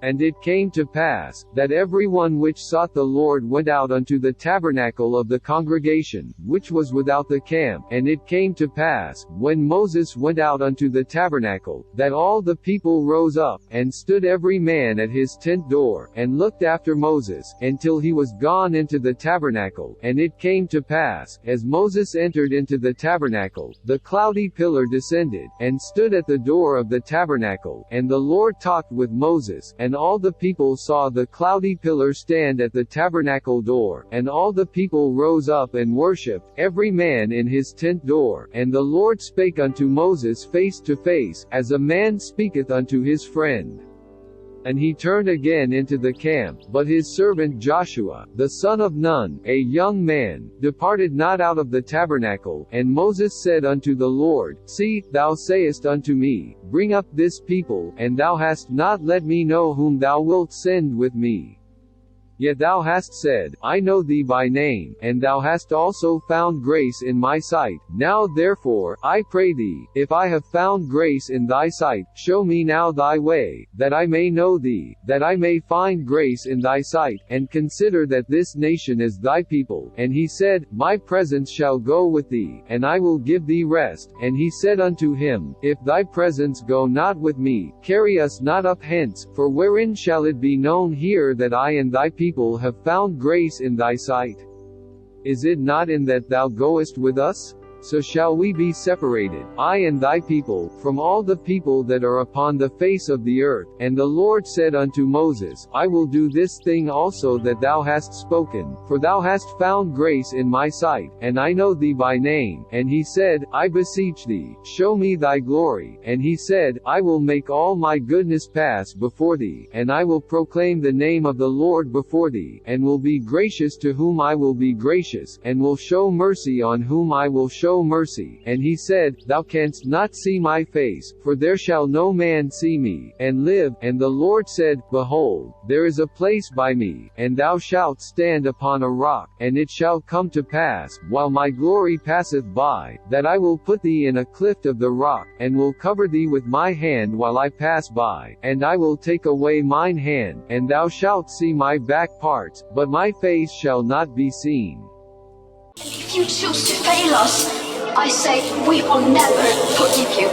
And it came to pass, that every one which sought the Lord went out unto the tabernacle of the congregation, which was without the camp. And it came to pass, when Moses went out unto the tabernacle, that all the people rose up, and stood every man at his tent door, and looked after Moses, until he was gone into the tabernacle. And it came to pass, as Moses entered into the tabernacle, the cloudy pillar descended, and stood at the door of the tabernacle. And the Lord talked with Moses, and all the people saw the cloudy pillar stand at the tabernacle door. And all the people rose up and worshipped, every man in his tent door. And the Lord spake unto Moses face to face, as a man speaketh unto his friend. And he turned again into the camp, but his servant Joshua, the son of Nun, a young man, departed not out of the tabernacle. And Moses said unto the Lord, See, thou sayest unto me, Bring up this people, and thou hast not let me know whom thou wilt send with me. Yet thou hast said, I know thee by name, and thou hast also found grace in my sight. Now therefore, I pray thee, if I have found grace in thy sight, show me now thy way, that I may know thee, that I may find grace in thy sight, and consider that this nation is thy people. And he said, My presence shall go with thee, and I will give thee rest. And he said unto him, If thy presence go not with me, carry us not up hence, for wherein shall it be known here that I and thy people have found grace in thy sight? Is it not in that thou goest with us? So shall we be separated, I and thy people, from all the people that are upon the face of the earth. And the Lord said unto Moses, I will do this thing also that thou hast spoken, for thou hast found grace in my sight, and I know thee by name. And he said, I beseech thee, show me thy glory. And he said, I will make all my goodness pass before thee, and I will proclaim the name of the Lord before thee, and will be gracious to whom I will be gracious, and will show mercy on whom I will show mercy. And he said, Thou canst not see my face, for there shall no man see me, and live. And the Lord said, Behold, there is a place by me, and thou shalt stand upon a rock. And it shall come to pass, while my glory passeth by, that I will put thee in a cleft of the rock, and will cover thee with my hand while I pass by. And I will take away mine hand, and thou shalt see my back parts, but my face shall not be seen. If you choose to fail us, I say we will never forgive you.